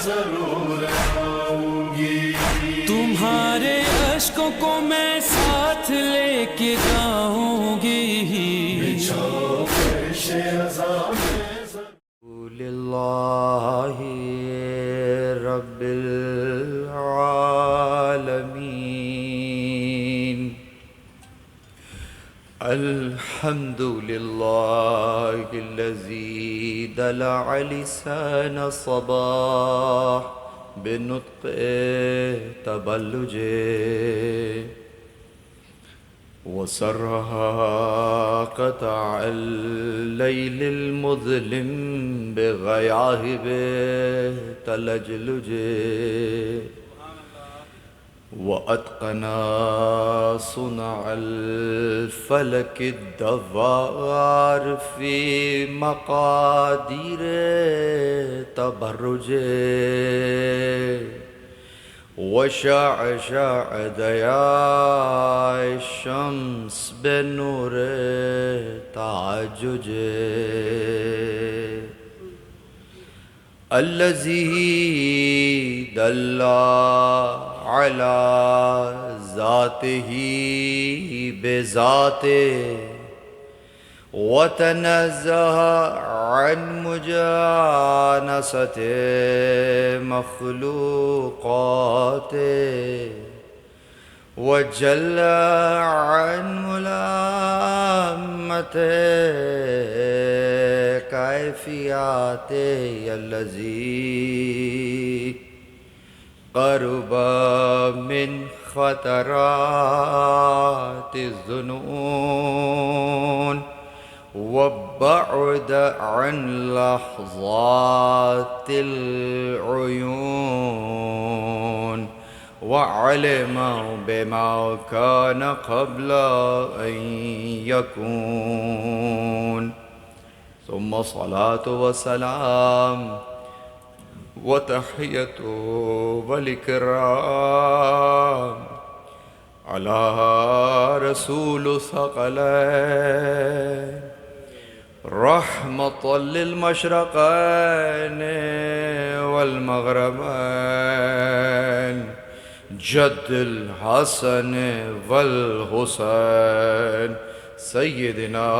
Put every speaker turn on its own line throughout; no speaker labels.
ضرور آؤں گی،
تمہارے اشکوں کو میں ساتھ لے کے جاؤں گی،
للہ رب العالمین، الحمد للہ الذی دلع لسان صباح بنطق تبلج وسرها قطع الليل المظلم بغياهب تلجلج وأتقنا صنع الفلك الدوار في مقادير تبرج وشعشع ضياء الشمس بنور تعجج الذي دل على ذاته بذاته وتنزه عن مجانسة مخلوقاته وجل عن ملامة كيفياته الذي قرب من خطرات الظنون وبعد عن لحظات العيون وعلم بما كان قبل أن يكون، ثم صلاة وسلام وتحية والإكرام على رسول ثقلين رحمة للمشرقين والمغربين جد الحسن والحسين سيدنا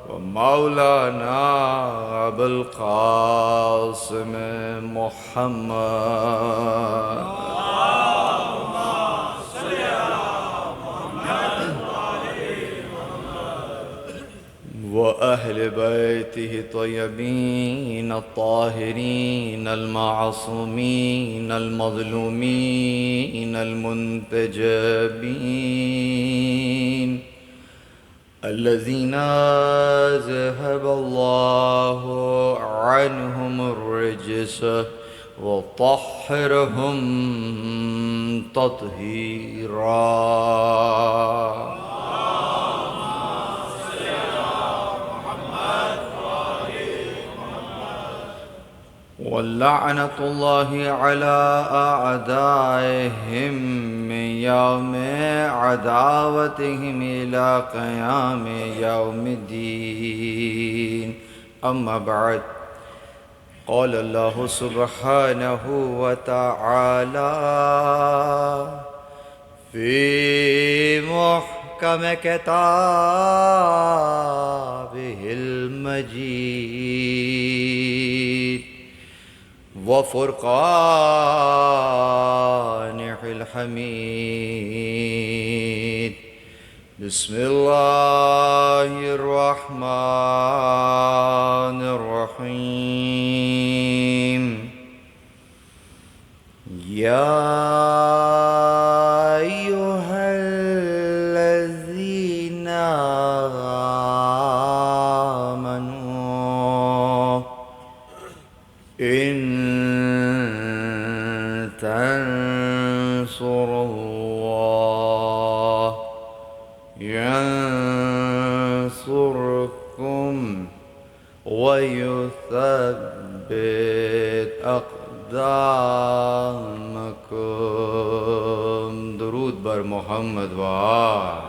ومولانا أبو القاسم محمد وأهل بيته الطيبين الطاهرين المعصومين المظلومين المنتجبين الذين ذهب الله عنهم الرجس وطهرهم تطهيرا. ولعنة الله على أعدائهم من يوم عداوتهم إلى قيام يوم الدين. أما بعد، قال الله سبحانه وتعالى في محكم كتابه المجيد وفرقانه الحميد. بسم الله الرحمن الرحيم. يا أيها الذين آمنوا إن تنصروا الله ينصركم ويثبت أقدامكم. درود بر محمد و آل.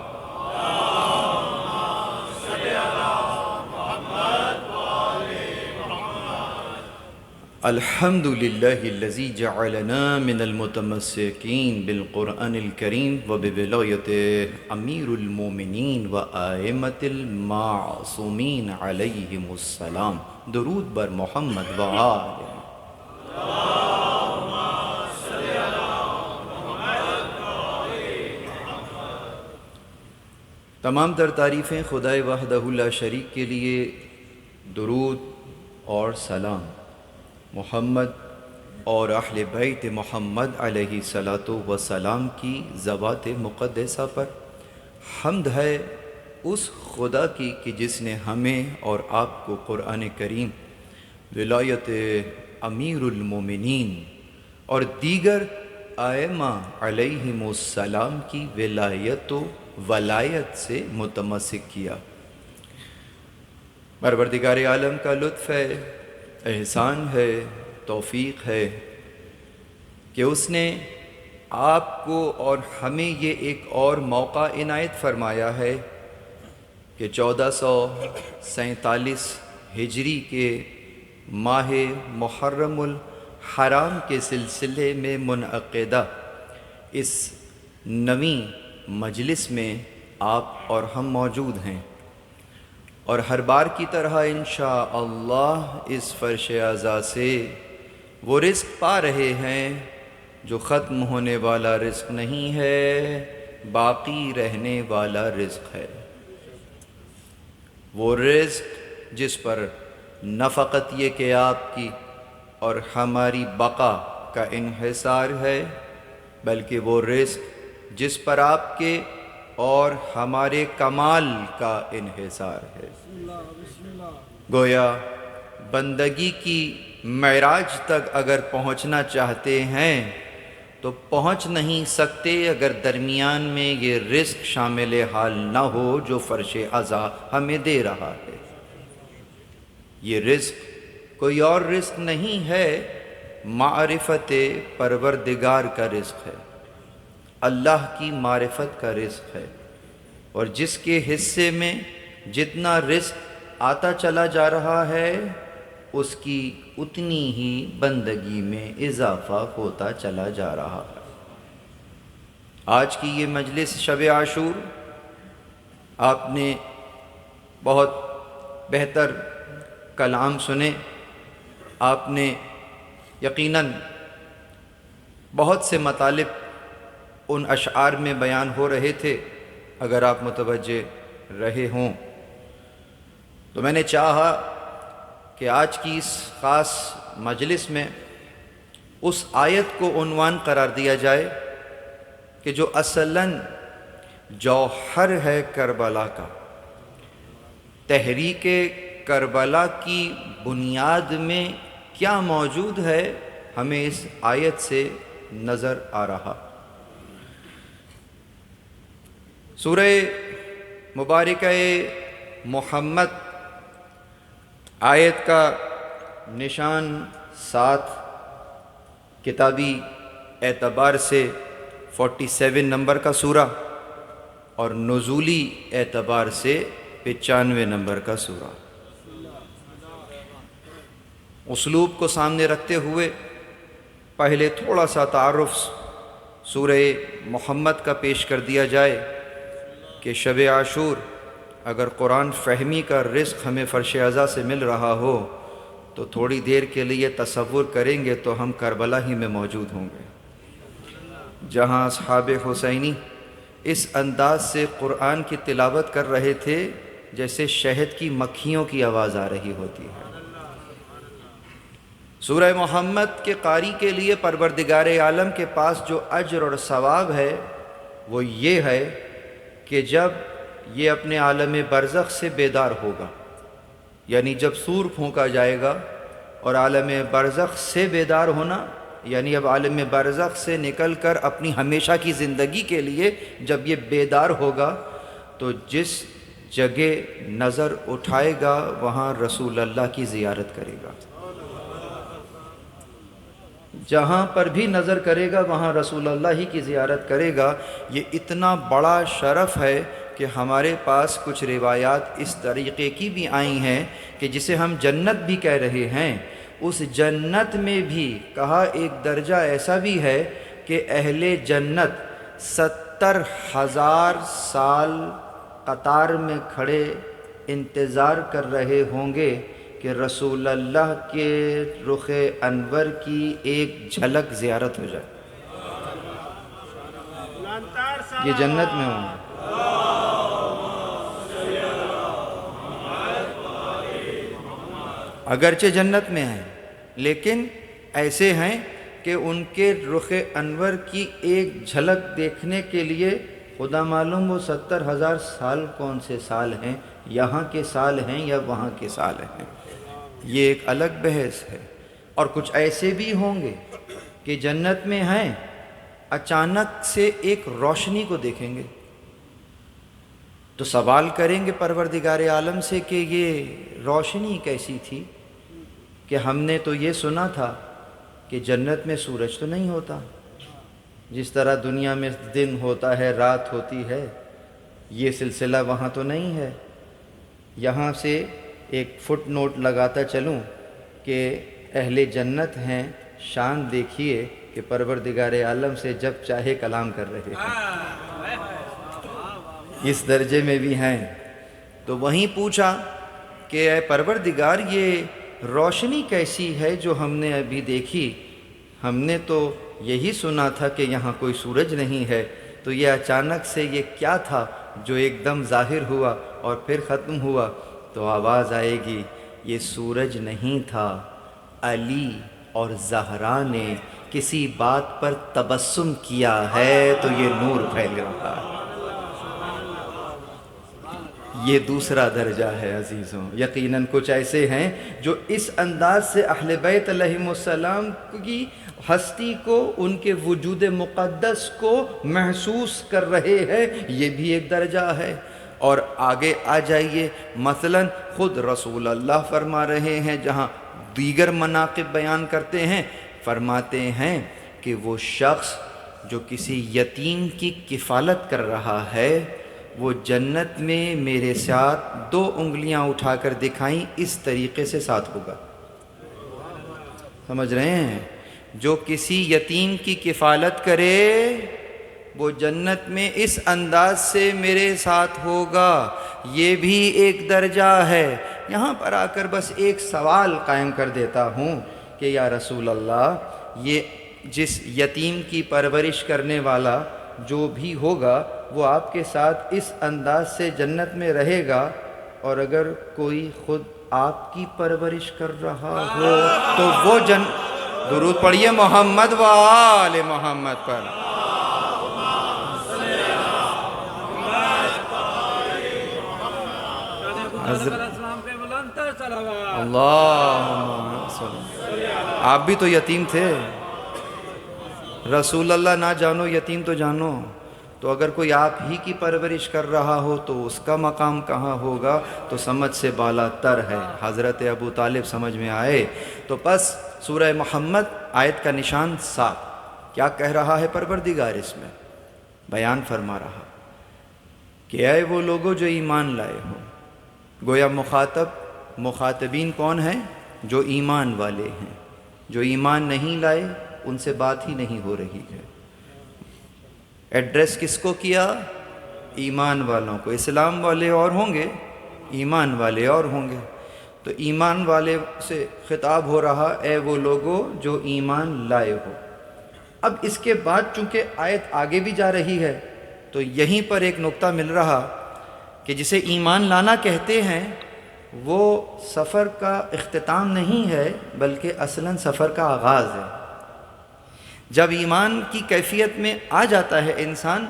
الحمد للہ الذی جعلنا من المتمسکین بالقرآن الکریم وبولایت امیر المومنین و ائمۃ المعصومین علیہم السلام. درود بر محمد و آلہ. تمام تر تعریفیں خدائے وحدہ لا شریک کے لیے. درود اور سلام محمد اور اہل بیت محمد علیہ الصلاۃ والسلام کی ذوات مقدسہ پر. حمد ہے اس خدا کی کہ جس نے ہمیں اور آپ کو قرآن کریم، ولایت امیر المومنین اور دیگر ائمہ علیہم السلام کی ولایت و ولایت سے متمسک کیا. پروردگار عالم کا لطف ہے، احسان ہے، توفیق ہے کہ اس نے آپ کو اور ہمیں یہ ایک اور موقع عنایت فرمایا ہے کہ 1447 ہجری کے ماہ محرم الحرام کے سلسلے میں منعقدہ اس نویں مجلس میں آپ اور ہم موجود ہیں، اور ہر بار کی طرح انشاءاللہ اس فرش اعضاء سے وہ رزق پا رہے ہیں جو ختم ہونے والا رزق نہیں ہے، باقی رہنے والا رزق ہے. وہ رزق جس پر نہ فقط یہ کہ آپ کی اور ہماری بقا کا انحصار ہے، بلکہ وہ رزق جس پر آپ کے اور ہمارے کمال کا انحصار ہے. گویا بندگی کی معراج تک اگر پہنچنا چاہتے ہیں تو پہنچ نہیں سکتے اگر درمیان میں یہ رزق شامل حال نہ ہو جو فرش عزا ہمیں دے رہا ہے. یہ رزق کوئی اور رزق نہیں ہے، معرفت پروردگار کا رزق ہے، اللہ کی معرفت کا رزق ہے. اور جس کے حصے میں جتنا رزق آتا چلا جا رہا ہے اس کی اتنی ہی بندگی میں اضافہ ہوتا چلا جا رہا ہے. آج کی یہ مجلس شب عاشور آپ نے بہت بہتر کلام سنے. آپ نے یقیناً بہت سے مطالب ان اشعار میں بیان ہو رہے تھے. اگر آپ متوجہ رہے ہوں تو میں نے چاہا کہ آج کی اس خاص مجلس میں اس آیت کو عنوان قرار دیا جائے کہ جو اصلاً جوہر ہے کربلا کا. تحریک کربلا کی بنیاد میں کیا موجود ہے ہمیں اس آیت سے نظر آ رہا. سورہ مبارکہ محمد آیت کا نشان 7 کتابی اعتبار سے 47 نمبر کا سورہ اور نزولی اعتبار سے 95 نمبر کا سورہ. اسلوب کو سامنے رکھتے ہوئے پہلے تھوڑا سا تعارف سورہ محمد کا پیش کر دیا جائے کہ شب عاشور اگر قرآن فہمی کا رزق ہمیں فرش عزا سے مل رہا ہو تو تھوڑی دیر کے لیے تصور کریں گے تو ہم کربلا ہی میں موجود ہوں گے، جہاں اصحاب حسینی اس انداز سے قرآن کی تلاوت کر رہے تھے جیسے شہد کی مکھیوں کی آواز آ رہی ہوتی ہے. سورہ محمد کے قاری کے لیے پروردگار عالم کے پاس جو اجر اور ثواب ہے وہ یہ ہے کہ جب یہ اپنے عالم برزخ سے بیدار ہوگا، یعنی جب سور پھونکا جائے گا، اور عالم برزخ سے بیدار ہونا یعنی اب عالم برزخ سے نکل کر اپنی ہمیشہ کی زندگی کے لیے جب یہ بیدار ہوگا تو جس جگہ نظر اٹھائے گا وہاں رسول اللہ کی زیارت کرے گا. جہاں پر بھی نظر کرے گا وہاں رسول اللہ ہی کی زیارت کرے گا. یہ اتنا بڑا شرف ہے کہ ہمارے پاس کچھ روایات اس طریقے کی بھی آئی ہیں کہ جسے ہم جنت بھی کہہ رہے ہیں اس جنت میں بھی کہا ایک درجہ ایسا بھی ہے کہ اہل جنت 70,000 سال قطار میں کھڑے انتظار کر رہے ہوں گے کہ رسول اللہ کے رخ انور کی ایک جھلک زیارت ہو جائے. یہ جنت میں ہوں گے. اگرچہ جنت میں ہیں لیکن ایسے ہیں کہ ان کے رخ انور کی ایک جھلک دیکھنے کے لیے خدا معلوم وہ 70,000 سال کون سے سال ہیں، یہاں کے سال ہیں یا وہاں کے سال ہیں. یہ ایک الگ بحث ہے. اور کچھ ایسے بھی ہوں گے کہ جنت میں ہیں، اچانک سے ایک روشنی کو دیکھیں گے تو سوال کریں گے پروردگار عالم سے کہ یہ روشنی کیسی تھی، کہ ہم نے تو یہ سنا تھا کہ جنت میں سورج تو نہیں ہوتا، جس طرح دنیا میں دن ہوتا ہے رات ہوتی ہے، یہ سلسلہ وہاں تو نہیں ہے. یہاں سے ایک فٹ نوٹ لگاتا چلوں کہ اہل جنت ہیں، شان دیکھیے کہ پروردگار عالم سے جب چاہے کلام کر رہے ہیں، اس درجے میں بھی ہیں. تو وہیں پوچھا کہ اے پروردگار یہ روشنی کیسی ہے جو ہم نے ابھی دیکھی، ہم نے تو یہی سنا تھا کہ یہاں کوئی سورج نہیں ہے، تو یہ اچانک سے یہ کیا تھا جو ایک دم ظاہر ہوا اور پھر ختم ہوا؟ تو آواز آئے گی یہ سورج نہیں تھا، علی اور زہرا نے کسی بات پر تبسم کیا ہے تو یہ نور پھیل رہا ہے. یہ دوسرا درجہ ہے عزیزوں. یقیناً کچھ ایسے ہیں جو اس انداز سے اہل بیت علیہم السلام کی ہستی کو، ان کے وجود مقدس کو محسوس کر رہے ہیں. یہ بھی ایک درجہ ہے. اور آگے آ جائیے، مثلا خود رسول اللہ فرما رہے ہیں، جہاں دیگر مناقب بیان کرتے ہیں، فرماتے ہیں کہ وہ شخص جو کسی یتیم کی کفالت کر رہا ہے وہ جنت میں میرے ساتھ 2 انگلیاں اٹھا کر دکھائیں اس طریقے سے ساتھ ہوگا. سمجھ رہے ہیں؟ جو کسی یتیم کی کفالت کرے وہ جنت میں اس انداز سے میرے ساتھ ہوگا. یہ بھی ایک درجہ ہے. یہاں پر آ کر بس ایک سوال قائم کر دیتا ہوں کہ یا رسول اللہ، یہ جس یتیم کی پرورش کرنے والا جو بھی ہوگا وہ آپ کے ساتھ اس انداز سے جنت میں رہے گا، اور اگر کوئی خود آپ کی پرورش کر رہا ہو تو وہ درود پڑھیے محمد و آل محمد پر. اللہم صلی. آپ بھی تو یتیم تھے. رسول اللہ نہ جانو یتیم تو جانو. تو اگر کوئی آپ ہی کی پرورش کر رہا ہو تو اس کا مقام کہاں ہوگا؟ تو سمجھ سے بالا تر ہے. حضرت ابو طالب سمجھ میں آئے. تو پس سورہ محمد آیت کا نشان 7 کیا کہہ رہا ہے پروردگار؟ اس میں بیان فرما رہا کہ اے وہ لوگوں جو ایمان لائے ہو. گویا مخاطبین کون ہیں؟ جو ایمان والے ہیں. جو ایمان نہیں لائے ان سے بات ہی نہیں ہو رہی ہے. ایڈریس کس کو کیا؟ ایمان والوں کو. اسلام والے اور ہوں گے، ایمان والے اور ہوں گے. تو ایمان والے سے خطاب ہو رہا، اے وہ لوگوں جو ایمان لائے ہو. اب اس کے بعد چونکہ آیت آگے بھی جا رہی ہے تو یہیں پر ایک نقطہ مل رہا کہ جسے ایمان لانا کہتے ہیں وہ سفر کا اختتام نہیں ہے بلکہ اصلاً سفر کا آغاز ہے. جب ایمان کی کیفیت میں آ جاتا ہے انسان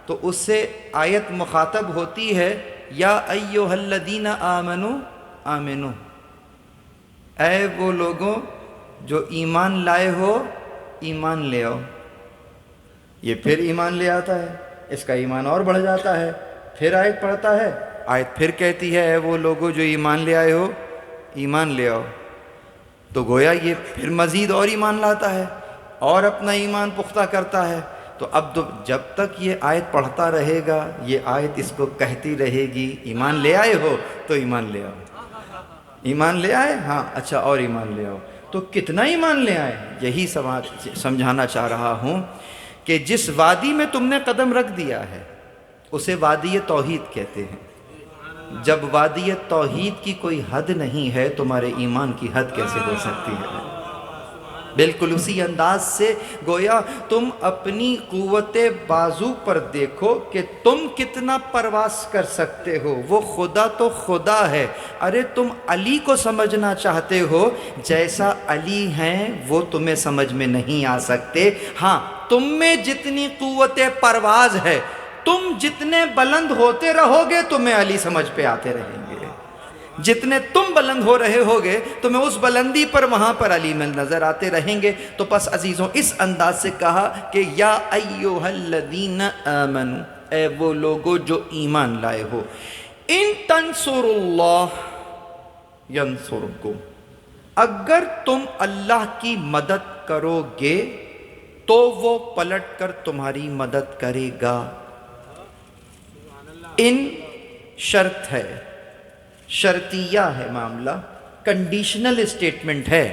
تو اس سے آیت مخاطب ہوتی ہے یا ایھا الذین آمنوا آمنو، اے وہ لوگوں جو ایمان لائے ہو ایمان لے آؤ. یہ پھر ایمان لے آتا ہے، اس کا ایمان اور بڑھ جاتا ہے. پھر آیت پڑھتا ہے، آیت پھر کہتی ہے اے وہ لوگوں جو ایمان لے آئے ہو ایمان لے آؤ. تو گویا یہ پھر مزید اور ایمان لاتا ہے اور اپنا ایمان پختہ کرتا ہے. تو اب جب تک یہ آیت پڑھتا رہے گا یہ آیت اس کو کہتی رہے گی ایمان لے آئے ہو تو ایمان لے آؤ. ایمان لے آئے؟ ہاں اچھا اور ایمان لے آؤ. تو کتنا ایمان لے آئے. یہی سمجھانا چاہ رہا ہوں کہ جس وادی میں تم نے قدم رکھ دیا ہے اسے وادی توحید کہتے ہیں. جب وادی توحید کی کوئی حد نہیں ہے تمہارے ایمان کی حد کیسے ہو سکتی ہے؟ بالکل اسی انداز سے گویا تم اپنی قوت بازو پر دیکھو کہ تم کتنا پرواز کر سکتے ہو. وہ خدا تو خدا ہے. ارے تم علی کو سمجھنا چاہتے ہو، جیسا علی ہیں وہ تمہیں سمجھ میں نہیں آ سکتے. ہاں تم میں جتنی قوت پرواز ہے، تم جتنے بلند ہوتے رہو گے تمہیں علی سمجھ پہ آتے رہیں گے. جتنے تم بلند ہو رہے ہوگے تمہیں اس بلندی پر وہاں پر علی میں نظر آتے رہیں گے. تو پس عزیزوں اس انداز سے کہا کہ یا ایھا الذین آمنوا، اے وہ لوگو جو ایمان لائے ہو، ان تنصروا اللہ ینصرکم، اگر تم اللہ کی مدد کرو گے تو وہ پلٹ کر تمہاری مدد کرے گا. ان شرط ہے، شرطیہ ہے معاملہ، کنڈیشنل اسٹیٹمنٹ ہے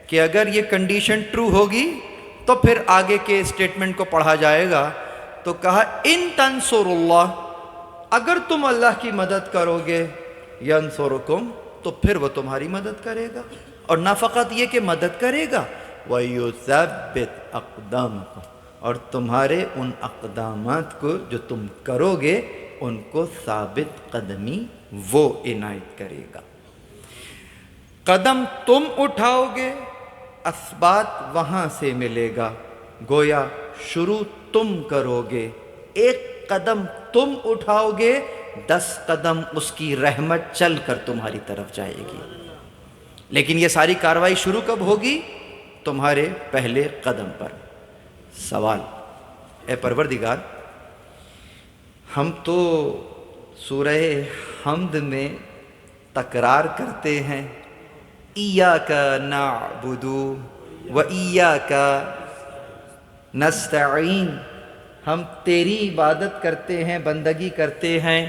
کہ اگر یہ کنڈیشن ٹرو ہوگی تو پھر آگے کے اسٹیٹمنٹ کو پڑھا جائے گا. تو کہا ان تنصروا اللہ، اگر تم اللہ کی مدد کرو گے، ینصرکم، تو پھر وہ تمہاری مدد کرے گا. اور نہ فقط یہ کہ مدد کرے گا، وَيُثَبِّتْ أَقْدَامَكُمْ، اور تمہارے ان اقدامات کو جو تم کرو گے ان کو ثابت قدمی وہ عنایت کرے گا. قدم تم اٹھاؤ گے، اثبات وہاں سے ملے گا. گویا شروع تم کرو گے، ایک قدم تم اٹھاؤ گے، 10 قدم اس کی رحمت چل کر تمہاری طرف جائے گی. لیکن یہ ساری کاروائی شروع کب ہوگی؟ تمہارے پہلے قدم پر. سوال، اے پروردگار، ہم تو سورہ حمد میں تکرار کرتے ہیں ایاک نعبد و ایاک نستعین، ہم تیری عبادت کرتے ہیں، بندگی کرتے ہیں،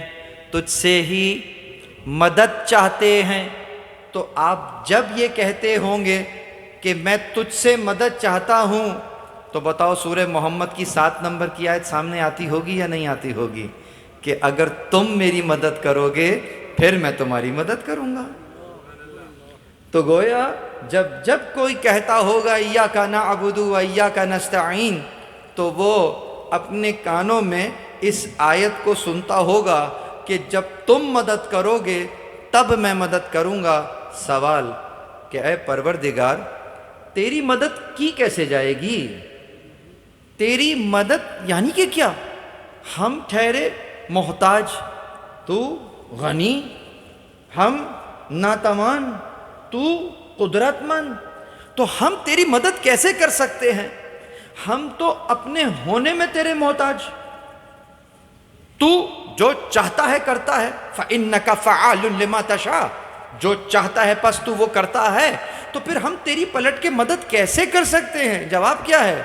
تجھ سے ہی مدد چاہتے ہیں. تو آپ جب یہ کہتے ہوں گے کہ میں تجھ سے مدد چاہتا ہوں، تو بتاؤ سورہ محمد کی 7 نمبر کی آیت سامنے آتی ہوگی یا نہیں آتی ہوگی کہ اگر تم میری مدد کرو گے پھر میں تمہاری مدد کروں گا. تو گویا جب کوئی کہتا ہوگا ایاک نعبد و ایاک نستعین، تو وہ اپنے کانوں میں اس آیت کو سنتا ہوگا کہ جب تم مدد کرو گے تب میں مدد کروں گا. سوال کہ اے پروردگار، تیری مدد کی کیسے جائے گی؟ تیری مدد یعنی کہ کیا؟ ہم ٹھہرے محتاج، تو غنی، ہم ناتوان، تو قدرت مند، تو ہم تیری مدد کیسے کر سکتے ہیں؟ ہم تو اپنے ہونے میں تیرے محتاج. تو جو چاہتا ہے کرتا ہے، فَإِنَّكَ فَعَالٌ لِمَا تَشَاءُ، جو چاہتا ہے پس تو وہ کرتا ہے. تو پھر ہم تیری پلٹ کے مدد کیسے کر سکتے ہیں؟ جواب کیا ہے؟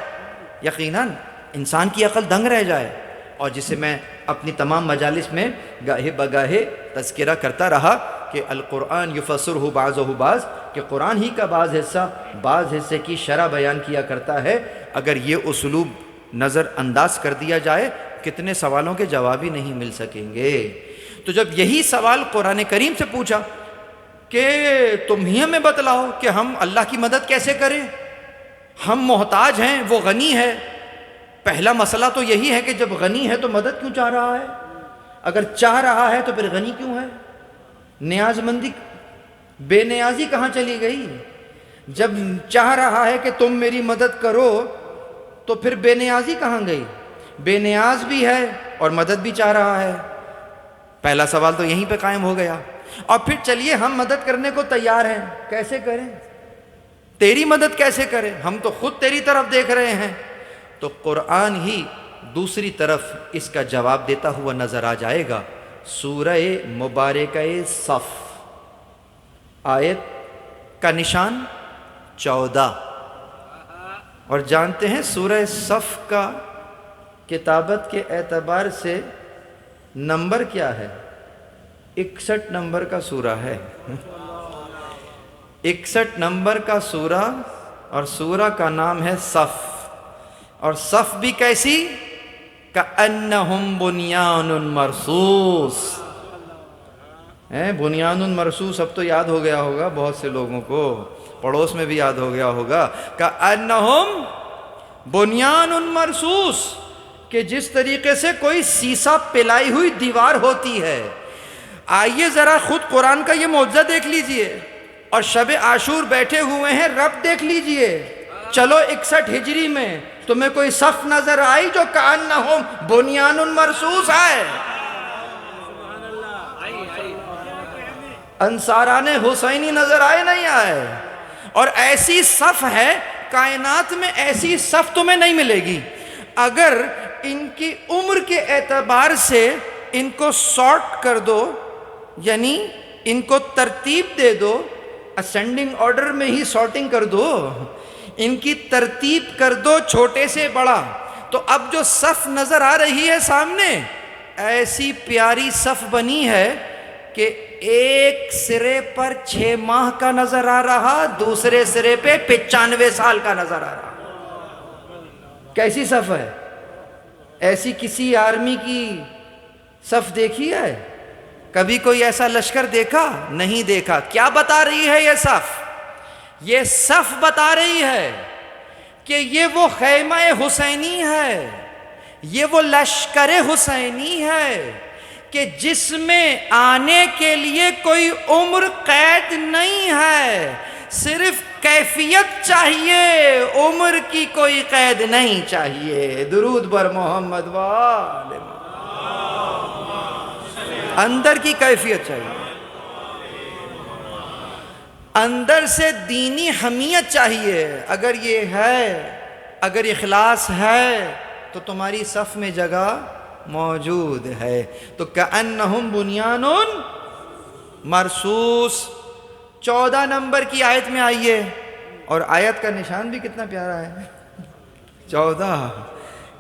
یقیناً انسان کی عقل دنگ رہ جائے، اور جسے میں اپنی تمام مجالس میں گاہے بگاہے تذکرہ کرتا رہا کہ القرآن یفسرہ بعضہ بعض، کہ قرآن ہی کا بعض حصے کی شرح بیان کیا کرتا ہے. اگر یہ اسلوب نظر انداز کر دیا جائے کتنے سوالوں کے جواب ہی نہیں مل سکیں گے. تو جب یہی سوال قرآن کریم سے پوچھا کہ تم ہی ہمیں بتلاؤ کہ ہم اللہ کی مدد کیسے کریں، ہم محتاج ہیں، وہ غنی ہے. پہلا مسئلہ تو یہی ہے کہ جب غنی ہے تو مدد کیوں چاہ رہا ہے؟ اگر چاہ رہا ہے تو پھر غنی کیوں ہے؟ نیاز مندی، بے نیازی کہاں چلی گئی؟ جب چاہ رہا ہے کہ تم میری مدد کرو تو پھر بے نیازی کہاں گئی؟ بے نیاز بھی ہے اور مدد بھی چاہ رہا ہے. پہلا سوال تو یہیں پہ قائم ہو گیا. اور پھر چلیے ہم مدد کرنے کو تیار ہیں، کیسے کریں؟ تیری مدد کیسے کریں؟ ہم تو خود تیری طرف دیکھ رہے ہیں. تو قرآن ہی دوسری طرف اس کا جواب دیتا ہوا نظر آ جائے گا. سورہ مبارکہ صف، آیت کا نشان 14. اور جانتے ہیں سورہ صف کا کتابت کے اعتبار سے نمبر کیا ہے؟ 61 نمبر کا سورہ ہے. 61 نمبر کا سورہ، اور سورہ کا نام ہے صف، اور صف بھی کیسی؟ کأنہم بنیان مرصوص. بنیان مرصوص اب تو یاد ہو گیا ہوگا بہت سے لوگوں کو، پڑوس میں بھی یاد ہو گیا ہوگا. کأنہم بنیان مرصوص، کہ جس طریقے سے کوئی سیسا پلائی ہوئی دیوار ہوتی ہے. آئیے ذرا خود قرآن کا یہ معجزہ دیکھ لیجئے، اور شب عاشور بیٹھے ہوئے ہیں رب دیکھ لیجئے. چلو 61 ہجری میں تمہیں کوئی صف نظر آئی جو کأنہم بنیان مرصوص ہے؟ انصاران حسینی نظر آئے نہیں آئے؟ اور ایسی صف ہے کائنات میں، ایسی صف تمہیں نہیں ملے گی. اگر ان کی عمر کے اعتبار سے ان کو سارٹ کر دو، یعنی ان کو ترتیب دے دو، اسینڈنگ آرڈر میں ہی سارٹنگ کر دو، ان کی ترتیب کر دو چھوٹے سے بڑا، تو اب جو صف نظر آ رہی ہے سامنے، ایسی پیاری صف بنی ہے کہ ایک سرے پر 6 ماہ کا نظر آ رہا، دوسرے سرے پہ 95 سال کا نظر آ رہا. کیسی صف ہے؟ ایسی کسی آرمی کی صف دیکھی ہے؟ کبھی کوئی ایسا لشکر دیکھا؟ نہیں دیکھا. کیا بتا رہی ہے یہ صف؟ یہ صف بتا رہی ہے کہ یہ وہ خیمہ حسینی ہے، یہ وہ لشکر حسینی ہے کہ جس میں آنے کے لیے کوئی عمر قید نہیں ہے، صرف کیفیت چاہیے، عمر کی کوئی قید نہیں چاہیے. درود بر محمد وآل محمد. اندر کی کیفیت چاہیے، اندر سے دینی حمیت چاہیے. اگر یہ ہے، اگر اخلاص ہے تو تمہاری صف میں جگہ موجود ہے. تو کأنہم بنیان مرصوص. 14 نمبر کی آیت میں آئیے، اور آیت کا نشان بھی کتنا پیارا ہے، 14.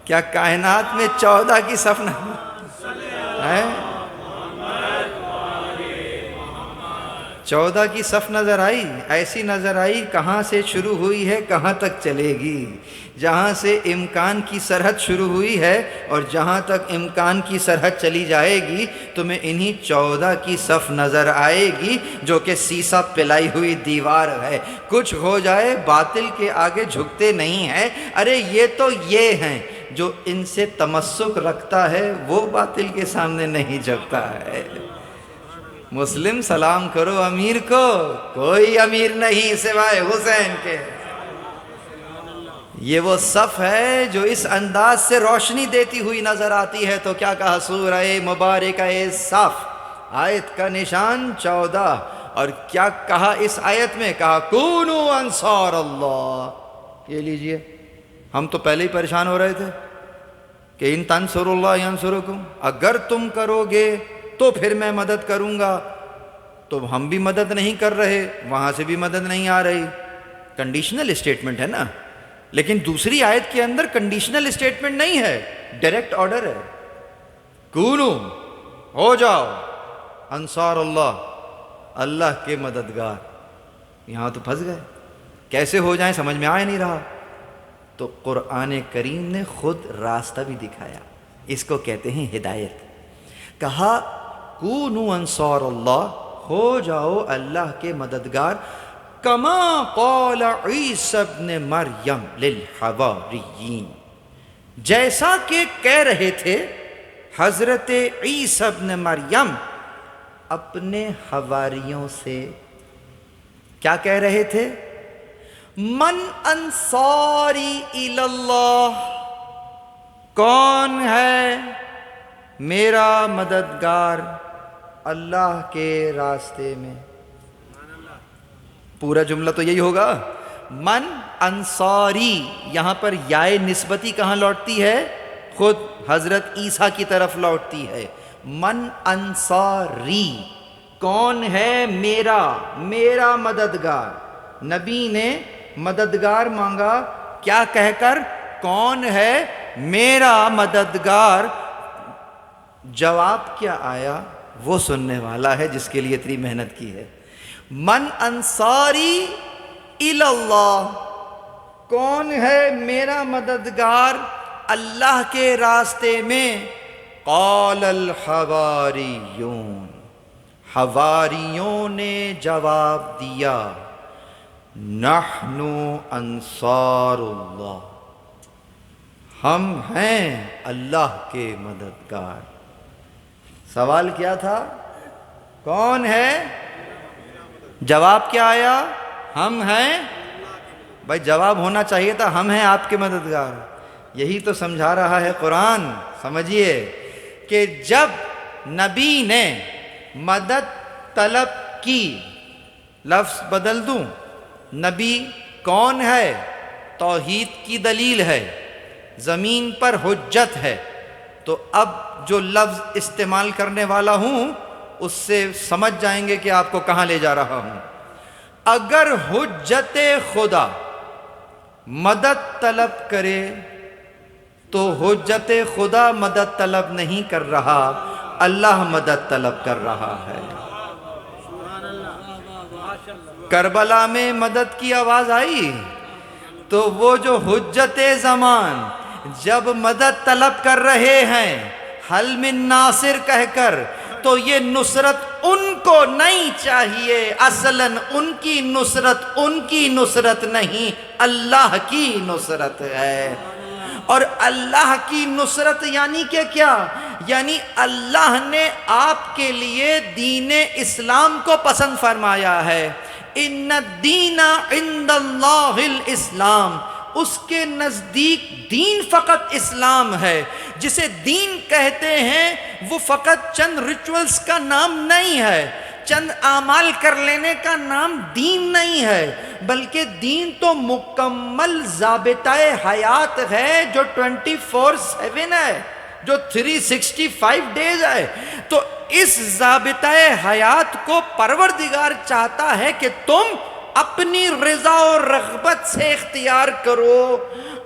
کیا کائنات میں 14 کی صف ہے؟ 14 کی صف نظر آئی؟ ایسی نظر آئی کہاں سے شروع ہوئی ہے کہاں تک چلے گی. جہاں سے امکان کی سرحد شروع ہوئی ہے اور جہاں تک امکان کی سرحد چلی جائے گی، تمہیں انہی 14 کی صف نظر آئے گی جو کہ سیسا پلائی ہوئی دیوار ہے. کچھ ہو جائے باطل کے آگے جھکتے نہیں ہیں. ارے یہ تو یہ ہیں، جو ان سے تمسک رکھتا ہے وہ باطل کے سامنے نہیں جھکتا ہے. مسلم سلام کرو امیر کو، کوئی امیر نہیں سوائے حسین کے. یہ وہ صف ہے جو اس انداز سے روشنی دیتی ہوئی نظر آتی ہے. تو کیا کہا سورہ مبارکہ صف، آیت کا نشان 14. اور کیا کہا اس آیت میں؟ کہا کونو انصار اللہ. یہ لیجئے، ہم تو پہلے ہی پریشان ہو رہے تھے کہ ان تنصروا اللہ ینصرکم، اگر تم کرو گے تو پھر میں مدد کروں گا. تو ہم بھی مدد نہیں کر رہے، وہاں سے بھی مدد نہیں آ رہی. کنڈیشنل اسٹیٹمنٹ ہے نا. لیکن دوسری آیت کے اندر کنڈیشنل اسٹیٹمنٹ نہیں ہے، ڈائریکٹ آرڈر ہے. کونو، ہو جاؤ انصار اللہ، اللہ کے مددگار. یہاں تو پھنس گئے، کیسے ہو جائیں سمجھ میں آ نہیں رہا. تو قرآن کریم نے خود راستہ بھی دکھایا. اس کو کہتے ہیں ہدایت. کہا کونو انصار اللہ، ہو جاؤ اللہ کے مددگار. کما قال عیسی ابن مریم للحواریین، جیسا کہ کہہ رہے تھے حضرت عیسی ابن مریم اپنے حواریوں سے. کیا کہہ رہے تھے؟ من انصاری الی اللہ، کون ہے میرا مددگار اللہ کے راستے میں. پورا جملہ تو یہی ہوگا، من انصاری. یہاں پر یائے نسبتی کہاں لوٹتی ہے؟ خود حضرت عیسیٰ کی طرف لوٹتی ہے. من انصاری، کون ہے میرا مددگار. نبی نے مددگار مانگا کیا کہہ کر؟ کون ہے میرا مددگار. جواب کیا آیا؟ وہ سننے والا ہے جس کے لیے اتنی محنت کی ہے. من انصاری الی اللہ، کون ہے میرا مددگار اللہ کے راستے میں؟ قال الحواریون، حواریوں نے جواب دیا نحن انصار اللہ، ہم ہیں اللہ کے مددگار۔ سوال کیا تھا؟ کون ہے؟ جواب کیا آیا؟ ہم ہیں۔ بھائی جواب ہونا چاہیے تھا ہم ہیں آپ کے مددگار۔ یہی تو سمجھا رہا ہے قرآن۔ سمجھیے کہ جب نبی نے مدد طلب کی، لفظ بدل دوں، نبی کون ہے؟ توحید کی دلیل ہے، زمین پر حجت ہے، تو اب جو لفظ استعمال کرنے والا ہوں اس سے سمجھ جائیں گے کہ آپ کو کہاں لے جا رہا ہوں۔ اگر حجت خدا مدد طلب کرے تو حجت خدا مدد طلب نہیں کر رہا، اللہ مدد طلب کر رہا ہے۔ کربلا میں مدد کی آواز آئی تو وہ جو حجت زمان جب مدد طلب کر رہے ہیں حل من ناصر کہہ کر، تو یہ نصرت ان کو نہیں چاہیے، اصلاً ان کی نصرت نہیں، اللہ کی نصرت ہے۔ اور اللہ کی نصرت یعنی کہ کیا؟ یعنی اللہ نے آپ کے لیے دین اسلام کو پسند فرمایا ہے۔ ان الدین عند اللہ الاسلام، اس کے نزدیک دین فقط اسلام ہے۔ جسے دین کہتے ہیں وہ فقط چند ریچولز کا نام نہیں ہے، چند اعمال کر لینے کا نام دین نہیں ہے، بلکہ دین تو مکمل ضابطہ حیات ہے جو 24/7 ہے، جو 365 ڈیز ہے۔ تو اس ضابطہ حیات کو پروردگار چاہتا ہے کہ تم اپنی رضا و رغبت سے اختیار کرو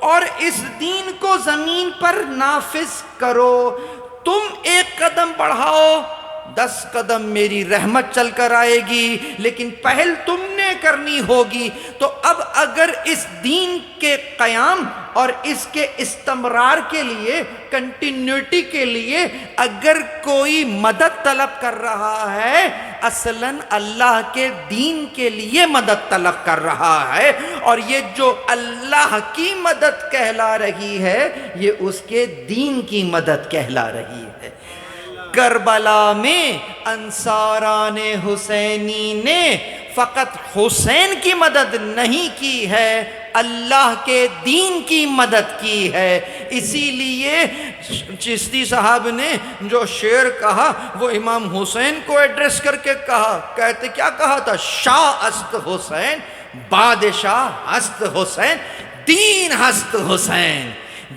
اور اس دین کو زمین پر نافذ کرو۔ تم ایک قدم بڑھاؤ، 10 قدم میری رحمت چل کر آئے گی، لیکن پہل تم نے کرنی ہوگی۔ تو اب اگر اس دین کے قیام اور اس کے استمرار کے لیے، کنٹینیوٹی کے لیے اگر کوئی مدد طلب کر رہا ہے، اصلاً اللہ کے دین کے لیے مدد طلب کر رہا ہے، اور یہ جو اللہ کی مدد کہلا رہی ہے یہ اس کے دین کی مدد کہلا رہی ہے۔ کربلا میں انصاران حسینی نے فقط حسین کی مدد نہیں کی ہے، اللہ کے دین کی مدد کی ہے۔ اسی لیے چشتی صاحب نے جو شعر کہا وہ امام حسین کو ایڈریس کر کے کہا، کہتے کیا کہا تھا؟ شاہ است حسین، بادشاہ ہست حسین، دین ہست حسین،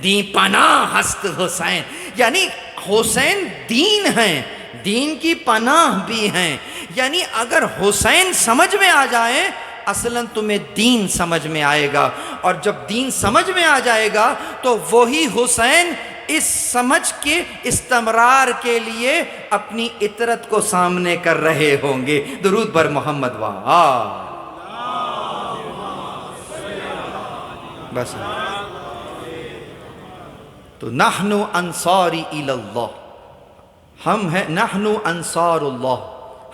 دین پناہ ہست حسین۔ یعنی حسین دین ہیں، دین کی پناہ بھی ہیں۔ یعنی اگر حسین سمجھ میں آ جائیں اصلاً تمہیں دین سمجھ میں آئے گا، اور جب دین سمجھ میں آ جائے گا تو وہی حسین اس سمجھ کے استمرار کے لیے اپنی اطرت کو سامنے کر رہے ہوں گے۔ درود بر محمد بس۔ تو نحن انصاری الی اللہ، ہم ہیں، نحن انصار اللہ،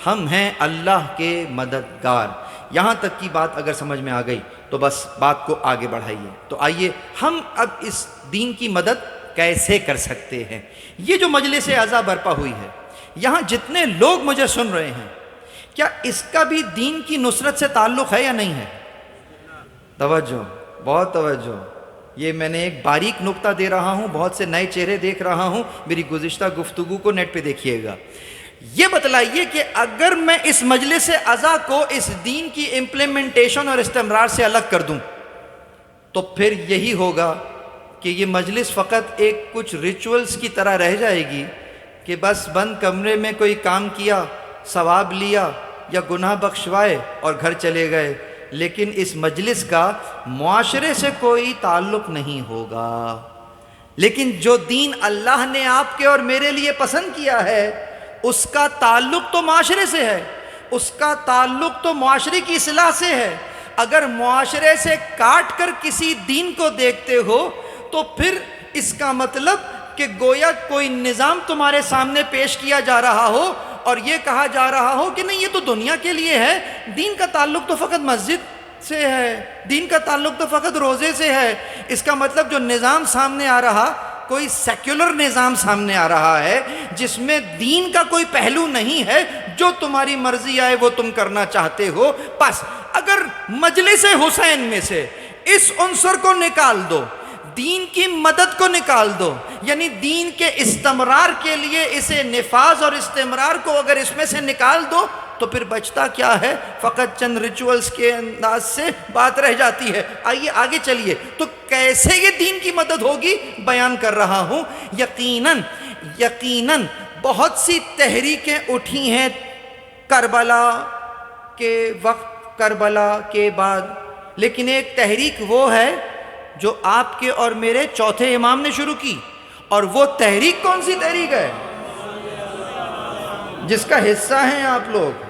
ہم ہیں اللہ کے مددگار۔ یہاں تک کی بات اگر سمجھ میں آ گئی تو بس بات کو آگے بڑھائیے۔ تو آئیے ہم اب اس دین کی مدد کیسے کر سکتے ہیں۔ یہ جو مجلس اعزا برپا ہوئی ہے، یہاں جتنے لوگ مجھے سن رہے ہیں، کیا اس کا بھی دین کی نصرت سے تعلق ہے یا نہیں ہے؟ توجہ، بہت توجہ۔ یہ میں نے ایک باریک نکتہ دے رہا ہوں، بہت سے نئے چہرے دیکھ رہا ہوں، میری گزشتہ گفتگو کو نیٹ پہ دیکھیے گا۔ یہ بتلائیے کہ اگر میں اس مجلس اعزا کو اس دین کی امپلیمنٹیشن اور استمرار سے الگ کر دوں تو پھر یہی ہوگا کہ یہ مجلس فقط ایک کچھ ریچولز کی طرح رہ جائے گی کہ بس بند کمرے میں کوئی کام کیا، ثواب لیا یا گناہ بخشوائے اور گھر چلے گئے، لیکن اس مجلس کا معاشرے سے کوئی تعلق نہیں ہوگا۔ لیکن جو دین اللہ نے آپ کے اور میرے لیے پسند کیا ہے اس کا تعلق تو معاشرے سے ہے، اس کا تعلق تو معاشرے کی اصلاح سے ہے. اگر معاشرے سے کاٹ کر کسی دین کو دیکھتے ہو تو پھر اس کا مطلب کہ گویا کوئی نظام تمہارے سامنے پیش کیا جا رہا ہو اور یہ کہا جا رہا ہو کہ نہیں یہ تو دنیا کے لیے ہے، دین کا تعلق تو فقط مسجد سے ہے، دین کا تعلق تو فقط روزے سے ہے. اس کا مطلب جو نظام سامنے آ رہا، کوئی سیکولر نظام سامنے آ رہا ہے جس میں دین کا کوئی پہلو نہیں ہے، جو تمہاری مرضی آئے وہ تم کرنا چاہتے ہو. بس اگر مجلس حسین میں سے اس عنصر کو نکال دو، دین کی مدد کو نکال دو، یعنی دین کے استمرار کے لیے اسے نفاذ اور استمرار کو اگر اس میں سے نکال دو تو پھر بچتا کیا ہے؟ فقط چند ریچولز کے انداز سے بات رہ جاتی ہے. آئیے آگے چلیے. تو کیسے یہ دین کی مدد ہوگی بیان کر رہا ہوں. یقیناً بہت سی تحریکیں اٹھی ہیں کربلا کے وقت، کربلا کے بعد، لیکن ایک تحریک وہ ہے جو آپ کے اور میرے چوتھے امام نے شروع کی. اور وہ تحریک کون سی تحریک ہے؟ جس کا حصہ ہیں آپ لوگ.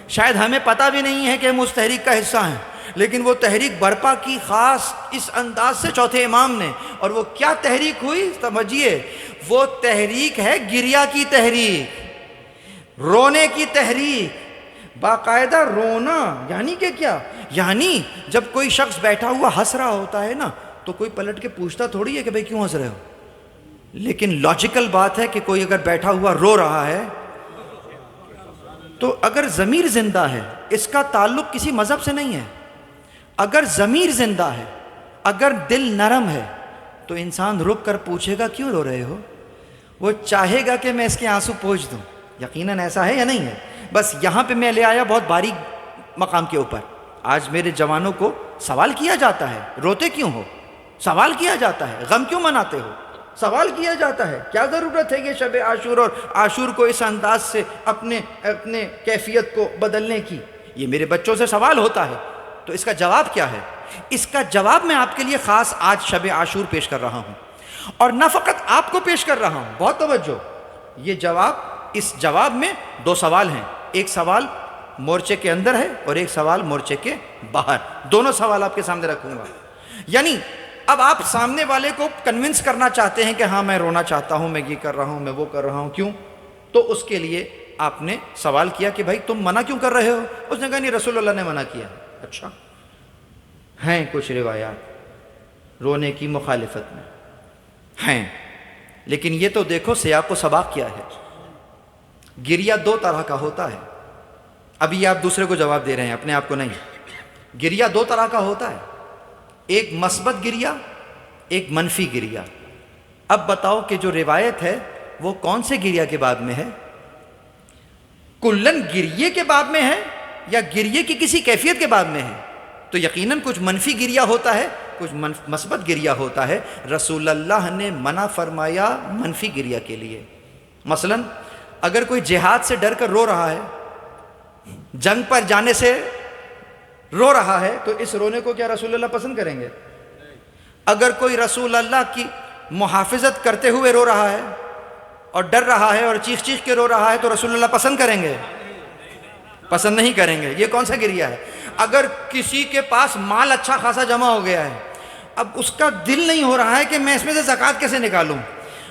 شاید ہمیں پتہ بھی نہیں ہے کہ ہم اس تحریک کا حصہ ہیں، لیکن وہ تحریک برپا کی خاص اس انداز سے چوتھے امام نے. اور وہ کیا تحریک ہوئی سمجھیے، وہ تحریک ہے گریہ کی تحریک، رونے کی تحریک. باقاعدہ رونا یعنی کہ کیا؟ یعنی جب کوئی شخص بیٹھا ہوا ہنس رہا ہوتا ہے نا تو کوئی پلٹ کے پوچھتا تھوڑی ہے کہ بھئی کیوں ہنس رہے ہو. لیکن لاجیکل بات ہے کہ کوئی اگر بیٹھا ہوا رو رہا ہے تو اگر ضمیر زندہ ہے، اس کا تعلق کسی مذہب سے نہیں ہے. اگر ضمیر زندہ ہے، اگر دل نرم ہے تو انسان رک کر پوچھے گا کیوں رو رہے ہو. وہ چاہے گا کہ میں اس کے آنسو پوچھ دوں. یقیناً ایسا ہے یا نہیں ہے؟ بس یہاں پہ میں لے آیا بہت باریک مقام کے اوپر. آج میرے جوانوں کو سوال کیا جاتا ہے روتے کیوں ہو، سوال کیا جاتا ہے غم کیوں مناتے ہو، سوال کیا جاتا ہے کیا ضرورت ہے یہ شب عاشور اور عاشور کو اس انداز سے اپنے کیفیت کو بدلنے کی. یہ میرے بچوں سے سوال ہوتا ہے. تو اس کا جواب کیا ہے؟ اس کا جواب میں آپ کے لیے خاص آج شب عاشور پیش کر رہا ہوں. اور نہ فقط آپ کو پیش کر رہا ہوں، بہت توجہ. یہ جواب، اس جواب میں دو سوال ہیں. ایک سوال مورچے کے اندر ہے اور ایک سوال مورچے کے باہر. دونوں سوال آپ کے سامنے رکھوں گا. یعنی اب آپ سامنے والے کو کنونس کرنا چاہتے ہیں کہ ہاں میں رونا چاہتا ہوں، میں یہ کر رہا ہوں، میں وہ کر رہا ہوں، کیوں؟ تو اس کے لیے آپ نے سوال کیا کہ بھائی تم منع کیوں کر رہے ہو؟ اس نے کہا نہیں رسول اللہ نے منع کیا. اچھا، ہیں کچھ روایات رونے کی مخالفت میں ہیں، لیکن یہ تو دیکھو سیاق و سباق کیا ہے. گریہ دو طرح کا ہوتا ہے. ابھی آپ دوسرے کو جواب دے رہے ہیں، اپنے آپ کو نہیں. گریہ دو طرح کا ہوتا ہے، ایک مثبت گریہ، ایک منفی گریہ. اب بتاؤ کہ جو روایت ہے وہ کون سے گریہ کے باب میں ہے؟ کلن گریے کے باب میں ہے یا گریے کی کسی کیفیت کے باب میں ہے؟ تو یقیناً کچھ منفی گریہ ہوتا ہے، کچھ مثبت گریہ ہوتا ہے. رسول اللہ نے منع فرمایا منفی گریہ کے لیے. مثلا اگر کوئی جہاد سے ڈر کر رو رہا ہے، جنگ پر جانے سے رو رہا ہے، تو اس رونے کو کیا رسول اللہ پسند کریں گے؟ اگر کوئی رسول اللہ کی محافظت کرتے ہوئے رو رہا ہے اور ڈر رہا ہے اور چیخ چیخ کے رو رہا ہے تو رسول اللہ پسند کریں گے؟ پسند نہیں کریں گے. یہ کون سا گریہ ہے؟ اگر کسی کے پاس مال اچھا خاصا جمع ہو گیا ہے، اب اس کا دل نہیں ہو رہا ہے کہ میں اس میں سے زکوٰۃ کیسے نکالوں،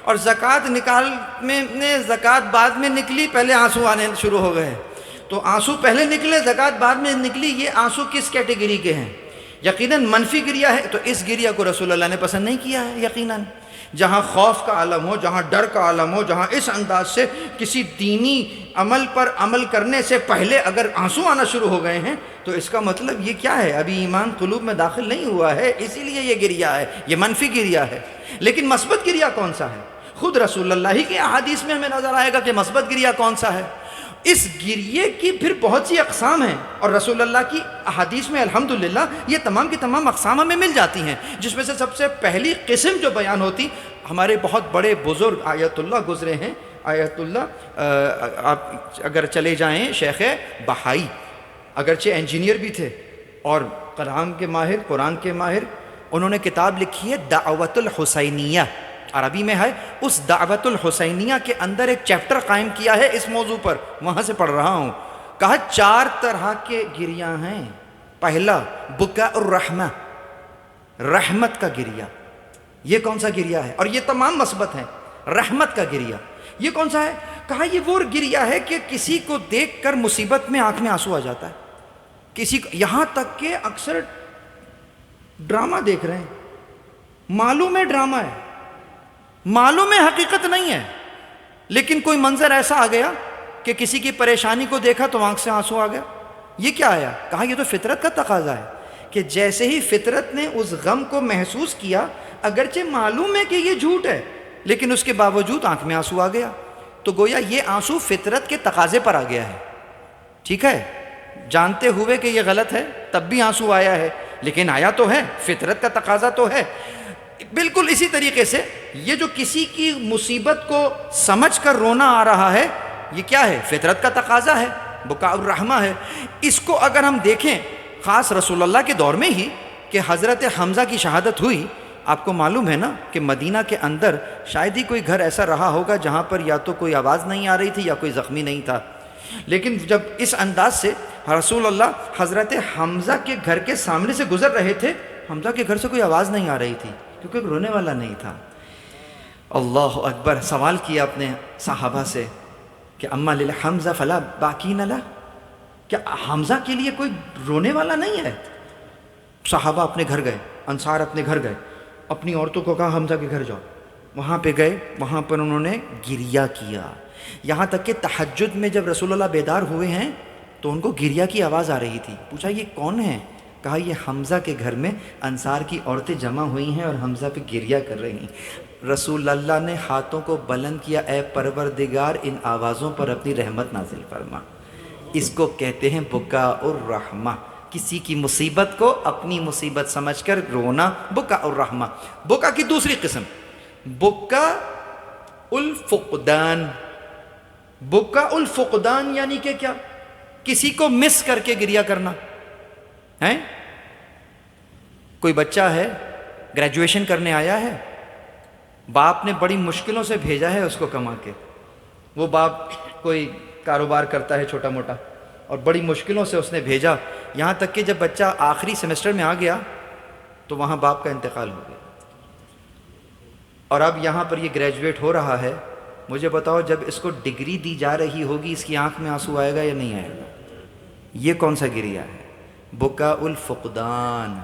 اور زکوٰۃ نکالنے زکوٰۃ بعد میں نکلی، پہلے آنسو آنے شروع ہو گئے. تو آنسو پہلے نکلے زکوٰۃ بعد میں نکلی، یہ آنسو کس کیٹیگری کے ہیں؟ یقیناً منفی گریہ ہے. تو اس گریہ کو رسول اللہ نے پسند نہیں کیا ہے. یقیناً جہاں خوف کا عالم ہو، جہاں ڈر کا عالم ہو، جہاں اس انداز سے کسی دینی عمل پر عمل کرنے سے پہلے اگر آنسو آنا شروع ہو گئے ہیں تو اس کا مطلب یہ کیا ہے؟ ابھی ایمان قلوب میں داخل نہیں ہوا ہے، اسی لیے یہ گریہ ہے، یہ منفی گریہ ہے. لیکن مثبت گریہ کون سا ہے؟ خود رسول اللہ ہی کے احادیث میں ہمیں نظر آئے گا کہ مثبت گریہ کون سا ہے. اس گریے کی پھر بہت سی اقسام ہیں، اور رسول اللہ کی احادیث میں الحمدللہ یہ تمام کی تمام اقسام ہمیں مل جاتی ہیں. جس میں سے سب سے پہلی قسم جو بیان ہوتی، ہمارے بہت بڑے بزرگ آیت اللہ گزرے ہیں. آیت اللہ آپ اگر چلے جائیں، شیخ بہائی اگرچہ انجینئر بھی تھے اور قرآن کے ماہر، انہوں نے کتاب لکھی ہے دعوت الحسینیہ، عربی میں ہے. اس دعوت الحسینیہ کے اندر ایک چیپٹر قائم کیا ہے اس موضوع پر، وہاں سے پڑھ رہا ہوں. کہا 4 طرح کے گریہ ہیں. پہلا بکاء الرحمہ، رحمت کا گریہ. یہ کون سا گریہ ہے؟ اور یہ تمام مثبت ہیں. رحمت کا گریہ یہ کون سا ہے؟ کہا یہ وہ گریہ ہے کہ کسی کو دیکھ کر مصیبت میں آنکھ میں آنسو آ جاتا ہے. کسی کو، یہاں تک کہ اکثر ڈرامہ دیکھ رہے ہیں، معلوم ہے ڈرامہ ہے، معلوم ہے حقیقت نہیں ہے، لیکن کوئی منظر ایسا آ گیا کہ کسی کی پریشانی کو دیکھا تو آنکھ سے آنسو آ گیا. یہ کیا آیا؟ کہا یہ تو فطرت کا تقاضا ہے کہ جیسے ہی فطرت نے اس غم کو محسوس کیا، اگرچہ معلوم ہے کہ یہ جھوٹ ہے لیکن اس کے باوجود آنکھ میں آنسو آ گیا. تو گویا یہ آنسو فطرت کے تقاضے پر آ گیا ہے. ٹھیک ہے، جانتے ہوئے کہ یہ غلط ہے تب بھی آنسو آیا ہے، لیکن آیا تو ہے، فطرت کا تقاضا تو ہے. بالکل اسی طریقے سے یہ جو کسی کی مصیبت کو سمجھ کر رونا آ رہا ہے، یہ کیا ہے؟ فطرت کا تقاضا ہے، بکاء الرحمہ ہے. اس کو اگر ہم دیکھیں خاص رسول اللہ کے دور میں ہی کہ حضرت حمزہ کی شہادت ہوئی، آپ کو معلوم ہے نا کہ مدینہ کے اندر شاید ہی کوئی گھر ایسا رہا ہوگا جہاں پر یا تو کوئی آواز نہیں آ رہی تھی یا کوئی زخمی نہیں تھا. لیکن جب اس انداز سے رسول اللہ حضرت حمزہ کے گھر کے سامنے سے گزر رہے تھے، حمزہ کے گھر سے کوئی آواز نہیں آ رہی تھی کیونکہ کوئی رونے والا نہیں تھا. اللہ اکبر. سوال کیا اپنے صحابہ سے کہ اما للحمزہ فلا باکین لہ، کیا حمزہ کے لیے کوئی رونے والا نہیں ہے؟ صحابہ اپنے گھر گئے، انصار اپنے گھر گئے، اپنی عورتوں کو کہا حمزہ کے گھر جاؤ. وہاں پہ گئے، وہاں پر انہوں نے گریہ کیا. یہاں تک کہ تہجد میں جب رسول اللہ بیدار ہوئے ہیں تو ان کو گریہ کی آواز آ رہی تھی. پوچھا یہ کون ہے؟ کہا یہ حمزہ کے گھر میں انصار کی عورتیں جمع ہوئی ہیں اور حمزہ پہ گریہ کر رہی ہیں. رسول اللہ نے ہاتھوں کو بلند کیا، اے پروردگار ان آوازوں پر اپنی رحمت نازل فرما. اس کو کہتے ہیں بکاء الرحمہ. کسی کی مصیبت کو اپنی مصیبت سمجھ کر رونا، بکاء الرحمہ. بکا کی دوسری قسم بکاء الفقدان. بکاء الفقدان یعنی کہ کیا؟ کسی کو مس کر کے گریہ کرنا ہے. کوئی بچہ ہے، گریجویشن کرنے آیا ہے، باپ نے بڑی مشکلوں سے بھیجا ہے اس کو کما کے. وہ باپ کوئی کاروبار کرتا ہے چھوٹا موٹا اور بڑی مشکلوں سے اس نے بھیجا، یہاں تک کہ جب بچہ آخری سیمسٹر میں آ گیا تو وہاں باپ کا انتقال ہو گیا اور اب یہاں پر یہ گریجویٹ ہو رہا ہے. مجھے بتاؤ جب اس کو ڈگری دی جا رہی ہوگی اس کی آنکھ میں آنسو آئے گا یا نہیں آئے گا؟ یہ کون سا گریہ ہے؟ بکاء الفقدان.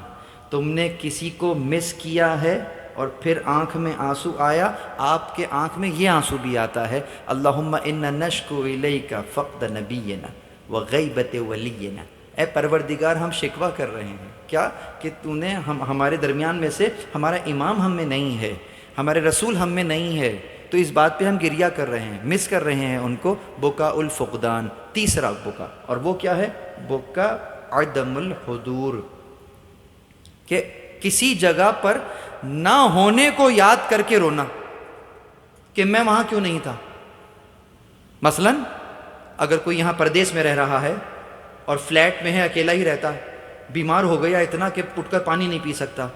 تم نے کسی کو مس کیا ہے اور پھر آنکھ میں آنسو آیا. آپ کے آنکھ میں یہ آنسو بھی آتا ہے، اللہم انا نشکو الیک فقد نبینا وغیبت ولینا. اے پروردگار ہم شکوہ کر رہے ہیں کیا کہ تو نے ہمارے درمیان میں سے ہمارا امام ہم میں نہیں ہے، ہمارے رسول ہم میں نہیں ہے، تو اس بات پہ ہم گریہ کر رہے ہیں، مس کر رہے ہیں ان کو. بکاء الفقدان. تیسرا بکا، اور وہ کیا ہے؟ بکاء عدم الحضور. کہ کسی جگہ پر نہ ہونے کو یاد کر کے رونا کہ میں وہاں کیوں نہیں تھا. مثلا اگر کوئی یہاں پردیس میں رہ رہا ہے اور فلیٹ میں ہے، اکیلا ہی رہتا ہے، بیمار ہو گیا اتنا کہ اٹھ کر پانی نہیں پی سکتا،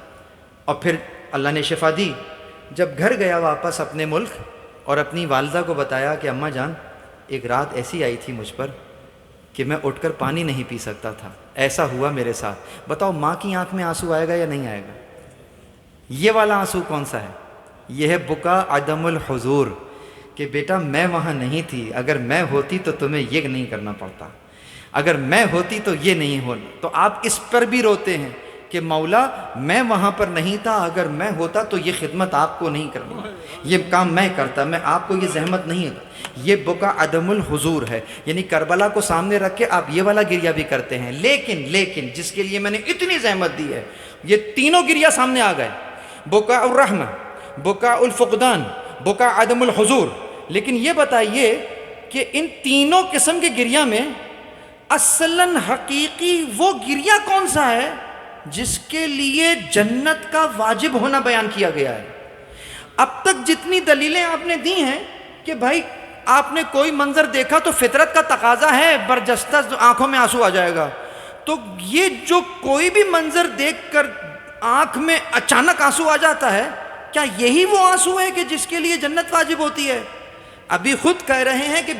اور پھر اللہ نے شفا دی. جب گھر گیا واپس اپنے ملک اور اپنی والدہ کو بتایا کہ اماں جان ایک رات ایسی آئی تھی مجھ پر کہ میں اٹھ کر پانی نہیں پی سکتا تھا، ایسا ہوا میرے ساتھ. بتاؤ ماں کی آنکھ میں آنسو آئے گا یا نہیں آئے گا؟ یہ والا آنسو کون سا ہے؟ یہ ہے بکاء عدم الحضور. کہ بیٹا میں وہاں نہیں تھی، اگر میں ہوتی تو تمہیں یہ نہیں کرنا پڑتا، اگر میں ہوتی تو یہ نہیں ہونا. تو آپ اس پر بھی روتے ہیں کہ مولا میں وہاں پر نہیں تھا، اگر میں ہوتا تو یہ خدمت آپ کو نہیں کرنی، یہ کام میں کرتا، میں آپ کو یہ زحمت نہیں ہے. یہ بکاء عدم الحضور ہے. یعنی کربلا کو سامنے رکھ کے آپ یہ والا گریہ بھی کرتے ہیں. لیکن جس کے لیے میں نے اتنی زحمت دی ہے، یہ تینوں گریہ سامنے آ گئے، بکاء الرحمہ، بکاء الفقدان، بکاء عدم الحضور. لیکن یہ بتائیے کہ ان تینوں قسم کے گریہ میں اصلاً حقیقی وہ گریہ کون سا ہے جس کے لیے جنت کا واجب ہونا بیان کیا گیا ہے؟ اب تک جتنی دلیلیں آپ نے دی ہیں کہ بھائی آپ نے کوئی منظر دیکھا تو فطرت کا تقاضا ہے برجستہ آنکھوں میں آنسو آ جائے گا، تو یہ جو کوئی بھی منظر دیکھ کر آنکھ میں اچانک آنسو آ جاتا ہے، کیا یہی وہ آنسو ہے کہ جس کے لیے جنت واجب ہوتی ہے؟ ابھی خود کہہ رہے ہیں کہ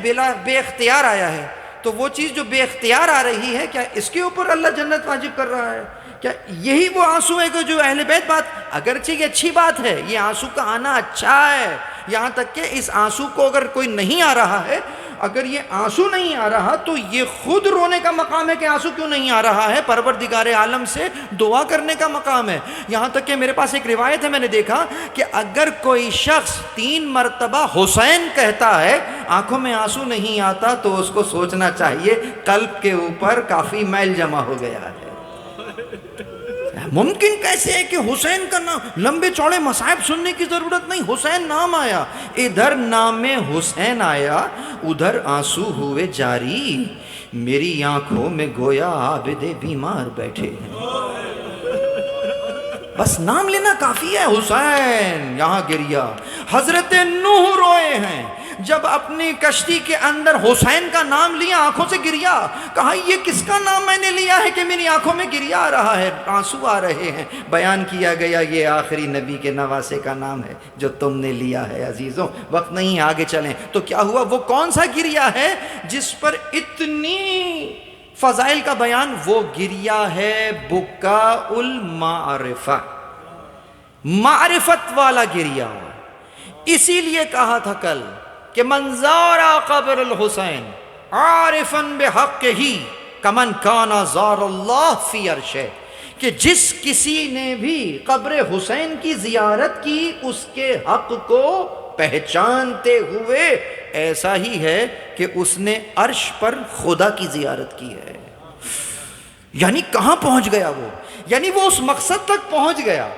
بے اختیار آیا ہے. تو وہ چیز جو بے اختیار آ رہی ہے، کیا اس کے اوپر اللہ جنت واجب کر رہا ہے؟ کیا یہی وہ آنسو ہے کہ جو اہل بیت بات، اگرچہ یہ اچھی بات ہے، یہ آنسو کا آنا اچھا ہے، یہاں تک کہ اس آنسو کو اگر کوئی نہیں آ رہا ہے، اگر یہ آنسو نہیں آ رہا تو یہ خود رونے کا مقام ہے کہ آنسو کیوں نہیں آ رہا ہے، پروردگار عالم سے دعا کرنے کا مقام ہے۔ یہاں تک کہ میرے پاس ایک روایت ہے، میں نے دیکھا کہ اگر کوئی شخص 3 مرتبہ حسین کہتا ہے، آنکھوں میں آنسو نہیں آتا، تو اس کو سوچنا چاہیے قلب کے اوپر کافی میل جمع ہو گیا ہے۔ ممکن کیسے ہے کہ حسین کا نام، لمبے چوڑے مصائب سننے کی ضرورت نہیں، حسین نام آیا، ادھر نام حسین آیا، ادھر آنسو ہوئے جاری، میری آنکھوں میں گویا عابد بیمار بیٹھے ہیں۔ بس نام لینا کافی ہے، حسین، یہاں گریا۔ حضرت نوح روئے ہیں، جب اپنی کشتی کے اندر حسین کا نام لیا، آنکھوں سے گریا، کہا یہ کس کا نام میں نے لیا ہے کہ میری آنکھوں میں گریا آ رہا ہے، آنسو آ رہے ہیں۔ بیان کیا گیا یہ آخری نبی کے نواسے کا نام ہے جو تم نے لیا ہے۔ عزیزوں، وقت نہیں، آگے چلیں تو کیا ہوا؟ وہ کون سا گریا ہے جس پر اتنی فضائل کا بیان؟ وہ گریا ہے بکاء المعرفہ، معرفت والا گریا۔ اسی لیے کہا تھا کل کہ من زار قبر الحسین عارفا بحقہ کمن کان زار اللہ فی عرشہ، کہ جس کسی نے بھی قبر حسین کی زیارت کی اس کے حق کو پہچانتے ہوئے ایسا ہی ہے کہ اس نے عرش پر خدا کی زیارت کی ہے۔ یعنی کہاں پہنچ گیا وہ؟ یعنی وہ اس مقصد تک پہنچ گیا۔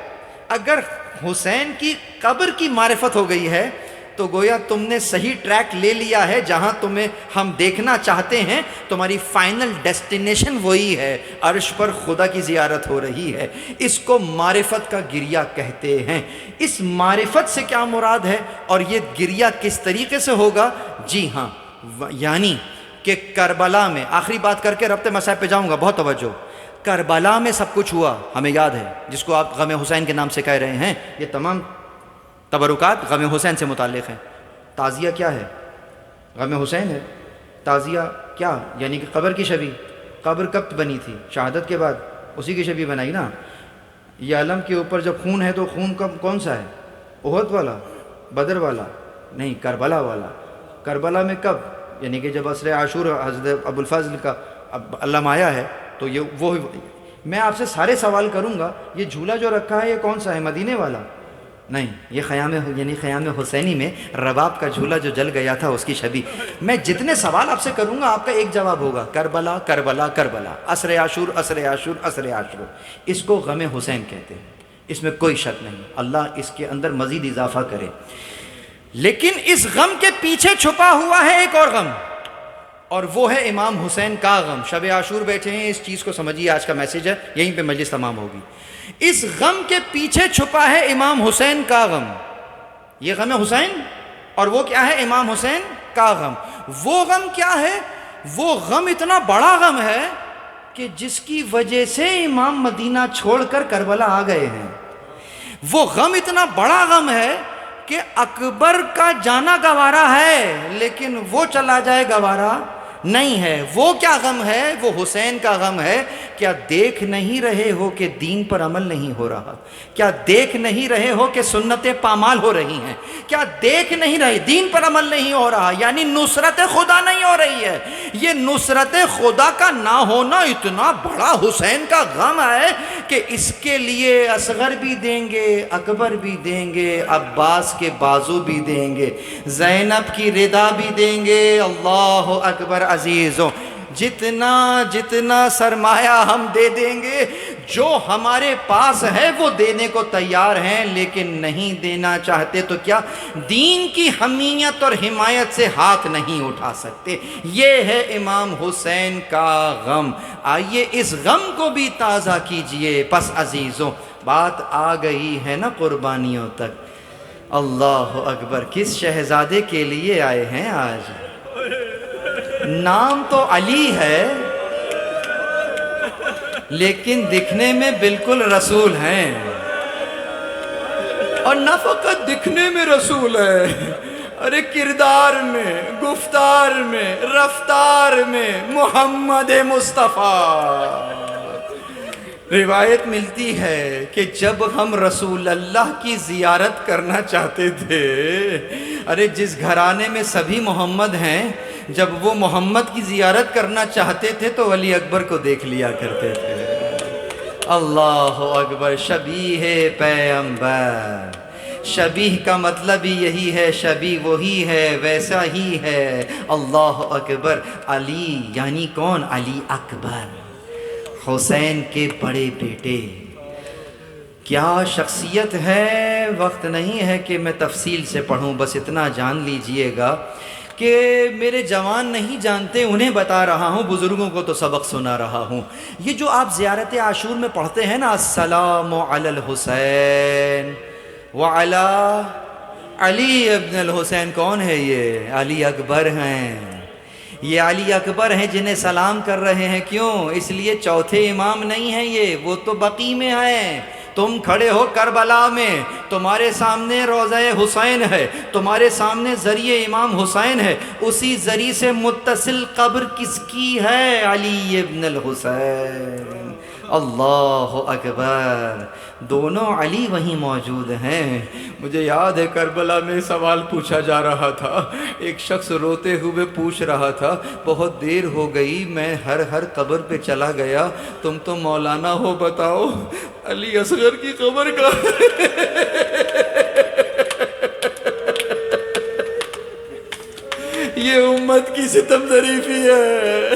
اگر حسین کی قبر کی معرفت ہو گئی ہے تو گویا تم نے صحیح ٹریک لے لیا ہے، جہاں تمہیں ہم دیکھنا چاہتے ہیں تمہاری فائنل ڈیسٹینیشن وہی ہے، عرش پر خدا کی زیارت ہو رہی ہے۔ اس کو معرفت کا گریا کہتے ہیں۔ اس معرفت سے کیا مراد ہے اور یہ گریا کس طریقے سے ہوگا؟ جی ہاں، یعنی کہ کربلا میں، آخری بات کر کے ربط مسائب پہ جاؤں گا، بہت توجہ۔ کربلا میں سب کچھ ہوا، ہمیں یاد ہے، جس کو آپ غم حسین کے نام سے کہہ رہے ہیں، یہ تمام تبرکات غم حسین سے متعلق ہیں۔ تعزیہ کیا ہے؟ غم حسین ہے۔ تعزیہ کیا؟ یعنی کہ قبر کی شبیہ۔ قبر کب بنی تھی؟ شہادت کے بعد، اسی کی شبیہ بنائی نا۔ یہ علم کے اوپر جب خون ہے تو خون کون سا ہے؟ احد والا، بدر والا نہیں، کربلا والا۔ کربلا میں کب؟ یعنی کہ جب عصر عاشور حضرت ابو الفضل کا علم آیا ہے، تو یہ وہ، میں آپ سے سارے سوال کروں گا، یہ جھولا جو رکھا ہے یہ کون سا ہے؟ مدینے والا نہیں، یہ خیام، یعنی خیام حسینی میں رباب کا جھولا جو جل گیا تھا اس کی شبیہ۔ میں جتنے سوال آپ سے کروں گا آپ کا ایک جواب ہوگا، کربلا کربلا کربلا، عصر عاشور عصر عاشور عصر عاشور۔ اس کو غم حسین کہتے ہیں، اس میں کوئی شک نہیں، اللہ اس کے اندر مزید اضافہ کرے۔ لیکن اس غم کے پیچھے چھپا ہوا ہے ایک اور غم، اور وہ ہے امام حسین کا غم۔ شب عاشور بیٹھے ہیں، اس چیز کو سمجھیے، آج کا میسیج ہے، یہیں پہ مجلس تمام ہوگی۔ اس غم کے پیچھے چھپا ہے امام حسین کا غم۔ یہ غم حسین، اور وہ کیا ہے؟ امام حسین کا غم۔ وہ غم کیا ہے؟ وہ غم اتنا بڑا غم ہے کہ جس کی وجہ سے امام مدینہ چھوڑ کر کربلا آ گئے ہیں۔ وہ غم اتنا بڑا غم ہے کہ اکبر کا جانا گوارا ہے، لیکن وہ چلا جائے گوارا نہیں ہے۔ وہ کیا غم ہے؟ وہ حسین کا غم ہے۔ کیا دیکھ نہیں رہے ہو کہ دین پر عمل نہیں ہو رہا؟ کیا دیکھ نہیں رہے ہو کہ سنتیں پامال ہو رہی ہیں؟ کیا دیکھ نہیں رہے؟ دین پر عمل نہیں ہو رہا، یعنی نصرت خدا نہیں ہو رہی ہے۔ یہ نصرت خدا کا نہ ہونا اتنا بڑا حسین کا غم ہے کہ اس کے لیے اصغر بھی دیں گے، اکبر بھی دیں گے، عباس کے بازو بھی دیں گے، زینب کی رضا بھی دیں گے۔ اللہ اکبر عزیزوں، جتنا سرمایہ ہم دے دیں گے، جو ہمارے پاس ہے وہ دینے کو تیار ہیں، لیکن نہیں دینا چاہتے تو کیا؟ دین کی حمیت اور حمایت سے ہاتھ نہیں اٹھا سکتے۔ یہ ہے امام حسین کا غم۔ آئیے اس غم کو بھی تازہ کیجئے۔ پس عزیزوں، بات آ گئی ہے نا قربانیوں تک۔ اللہ اکبر، کس شہزادے کے لیے آئے ہیں آج؟ نام تو علی ہے لیکن دکھنے میں بالکل رسول ہیں، اور نہ فقط دکھنے میں رسول ہے، ارے کردار میں، گفتار میں، رفتار میں محمد مصطفیٰ۔ روایت ملتی ہے کہ جب ہم رسول اللہ کی زیارت کرنا چاہتے تھے، ارے جس گھرانے میں سبھی محمد ہیں، جب وہ محمد کی زیارت کرنا چاہتے تھے تو علی اکبر کو دیکھ لیا کرتے تھے۔ اللہ اکبر، شبیہ پیغمبر۔ شبیہ کا مطلب ہی یہی ہے، شبیہ وہی ہے، ویسا ہی ہے۔ اللہ اکبر۔ علی یعنی کون؟ علی اکبر، حسین کے بڑے بیٹے۔ کیا شخصیت ہے، وقت نہیں ہے کہ میں تفصیل سے پڑھوں، بس اتنا جان لیجئے گا کہ میرے جوان نہیں جانتے، انہیں بتا رہا ہوں، بزرگوں کو تو سبق سنا رہا ہوں۔ یہ جو آپ زیارت عاشور میں پڑھتے ہیں نا، السلام علی الحسین وعلی علی ابن الحسین، کون ہے یہ؟ علی اکبر ہیں۔ یہ علی اکبر ہیں جنہیں سلام کر رہے ہیں، کیوں؟ اس لیے چوتھے امام نہیں ہیں یہ، وہ تو بقیع میں ہیں۔ تم کھڑے ہو کربلا میں، تمہارے سامنے روضہ حسین ہے، تمہارے سامنے ذریعہ امام حسین ہے، اسی ذریعے سے متصل قبر کس کی ہے؟ علی ابن الحسین۔ اللہ اکبر، دونوں علی وہیں موجود ہیں۔ مجھے یاد ہے کربلا میں سوال پوچھا جا رہا تھا، ایک شخص روتے ہوئے پوچھ رہا تھا، بہت دیر ہو گئی، میں ہر قبر پہ چلا گیا، تم تو مولانا ہو، بتاؤ علی اصغر کی قبر کا یہ امت کی ستم ظریفی ہے۔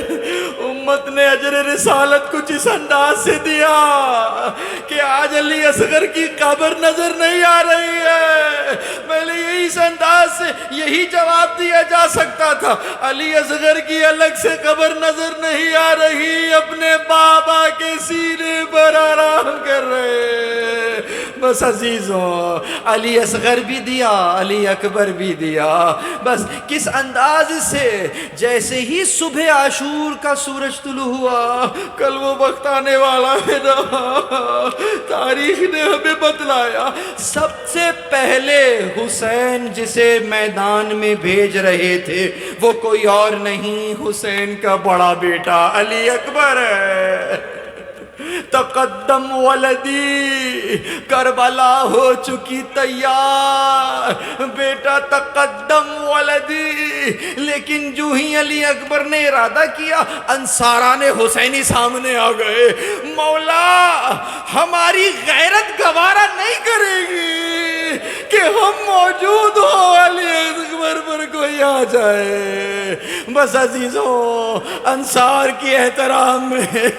امت نے اجر رسالت کچھ اس انداز سے دیا کہ آج علی اصغر کی قبر نظر نہیں آ رہی ہے۔ پہلے یہی اس انداز سے یہی جواب دیا جا سکتا تھا، علی اصغر کی الگ سے قبر نظر نہیں آ رہی، اپنے بابا کے سینے پر آرام کر رہے۔ بس عزیزوں، علی اصغر بھی دیا، علی اکبر بھی دیا۔ بس کس انداز سے، جیسے ہی صبح عاشور کا سورج طلوع ہوا، کل وہ وقت آنے والا ہے نا، تاریخ نے ہمیں بتلایا، سب سے پہلے حسین جسے میدان میں بھیج رہے تھے وہ کوئی اور نہیں، حسین کا بڑا بیٹا علی اکبر ہے۔ تقدم ولدی، کربلا ہو چکی تیار، بیٹا تقدم ولدی۔ لیکن جو ہی علی اکبر نے ارادہ کیا، انصاران حسینی سامنے آ گئے، مولا ہماری غیرت گوارا نہیں کرے گی کہ ہم موجود ہو، علی اکبر پر کوئی آ جائے۔ بس عزیزوں، انصار کی احترام میں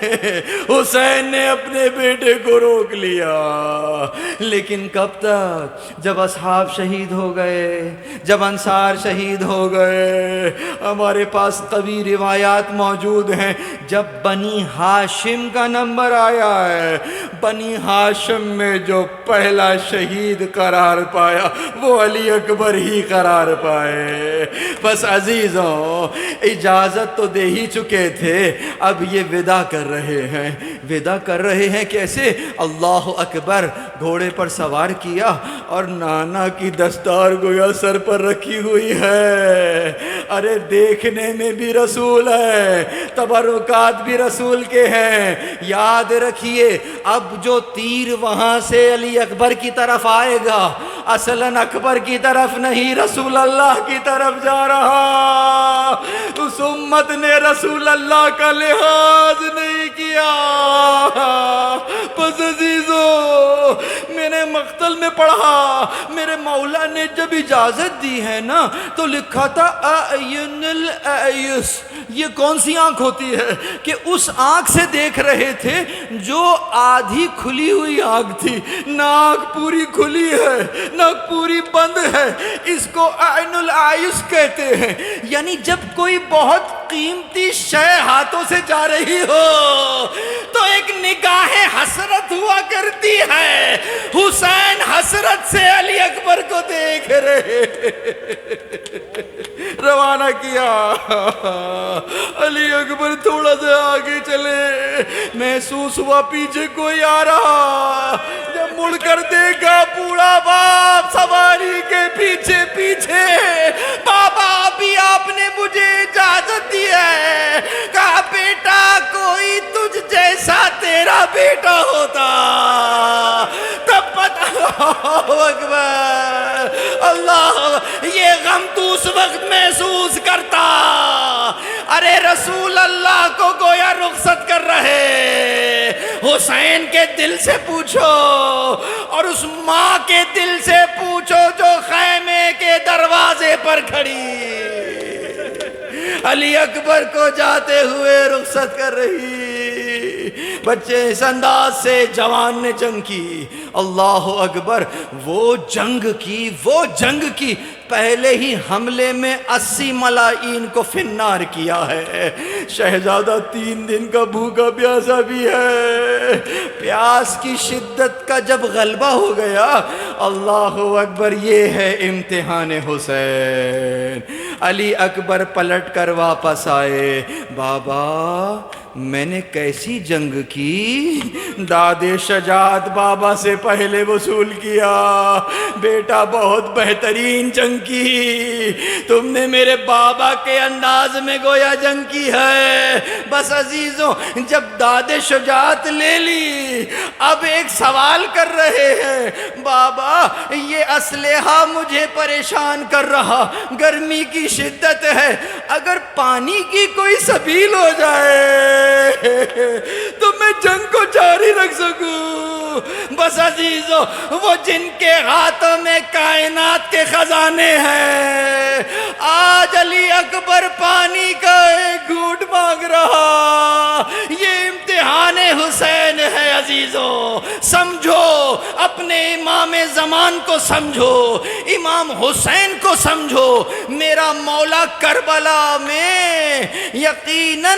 حسین نے اپنے بیٹے کو روک لیا۔ لیکن کب تک؟ جب اصحاب شہید ہو گئے، جب انصار شہید ہو گئے۔ ہمارے پاس قوی روایات موجود ہیں، جب بنی ہاشم کا نمبر آیا ہے، بنی ہاشم میں جو پہلا شہید قرار پایا وہ علی اکبر ہی قرار پائے۔ بس عزیزوں، اجازت تو دے ہی چکے تھے، اب یہ ودا کر رہے ہیں۔ ودا کر رہے ہیں کیسے؟ اللہ اکبر، گھوڑے پر سوار کیا اور نانا کی دستار گویا سر پر رکھی ہوئی ہے۔ ارے دیکھنے میں بھی رسول ہے، تبرکات بھی رسول کے ہیں۔ یاد رکھیے، اب جو تیر وہاں سے علی اکبر کی طرف آئے گا، اصلاً اکبر کی طرف نہیں، رسول اللہ کی طرف جا رہا۔ اس امت نے رسول اللہ کا لحاظ نہیں کیا۔ بس عزیزوں، میں نے مقتل میں پڑھا، میرے مولا نے جب اجازت دی ہے نا تو لکھا تھا اعین الاعیس۔ یہ کون سی آنکھ ہوتی ہے کہ اس آنکھ سے دیکھ رہے تھے جو آدھی کھلی ہوئی آنکھ تھی، ناک پوری کھلی ہے، ناک پوری بند ہے، اس کو اعین الاعیس کہتے ہیں۔ یعنی جب کوئی بہت قیمتی شے ہاتھوں سے جا رہی ہو تو ایک نگاہ حسرت ہوا کرتی ہے۔ حسین حسرت سے علی اکبر کو دیکھ رہے، روانہ کیا۔ علی اکبر تھوڑا سا آگے چلے، محسوس ہوا پیچھے کوئی آ رہا۔ جب مڑ کر دیکھا، بوڑھا باپ سواری کے پیچھے پیچھے میرا بیٹا ہوتا تب پتہ اکبر اللہ یہ غم تو اس وقت محسوس کرتا. ارے رسول اللہ کو گویا رخصت کر رہے. حسین کے دل سے پوچھو اور اس ماں کے دل سے پوچھو جو خیمے کے دروازے پر کھڑی علی اکبر کو جاتے ہوئے رخصت کر رہی. بچے اس انداز سے جوان نے جنگ کی. اللہ اکبر. وہ جنگ کی پہلے ہی حملے میں 80 ملائین کو فنار کیا ہے. شہزادہ 3 دن کا بھوکا پیاسا بھی ہے. پیاس کی شدت کا جب غلبہ ہو گیا اللہ اکبر یہ ہے امتحان حسین. علی اکبر پلٹ کر واپس آئے. بابا میں نے کیسی جنگ کی؟ داد شجاعت بابا سے پہلے وصول کیا. بیٹا بہت بہترین جنگ کی. تم نے میرے بابا کے انداز میں گویا جنگ کی ہے. بس عزیزوں جب داد شجاعت لے لی اب ایک سوال کر رہے ہیں بابا یہ اسلحہ مجھے پریشان کر رہا. گرمی کی شدت ہے. اگر پانی کی کوئی سبیل ہو جائے تو میں جنگ کو جاری رکھ سکوں. بس عزیزو وہ جن کے ہاتھوں میں کائنات کے خزانے ہیں آج علی اکبر پانی کا ایک گھونٹ مانگ رہا. یہ امتحان حسین ہے عزیزو. سمجھو اپنے امام زمان کو سمجھو. امام حسین کو سمجھو. میرا مولا کربلا میں یقیناً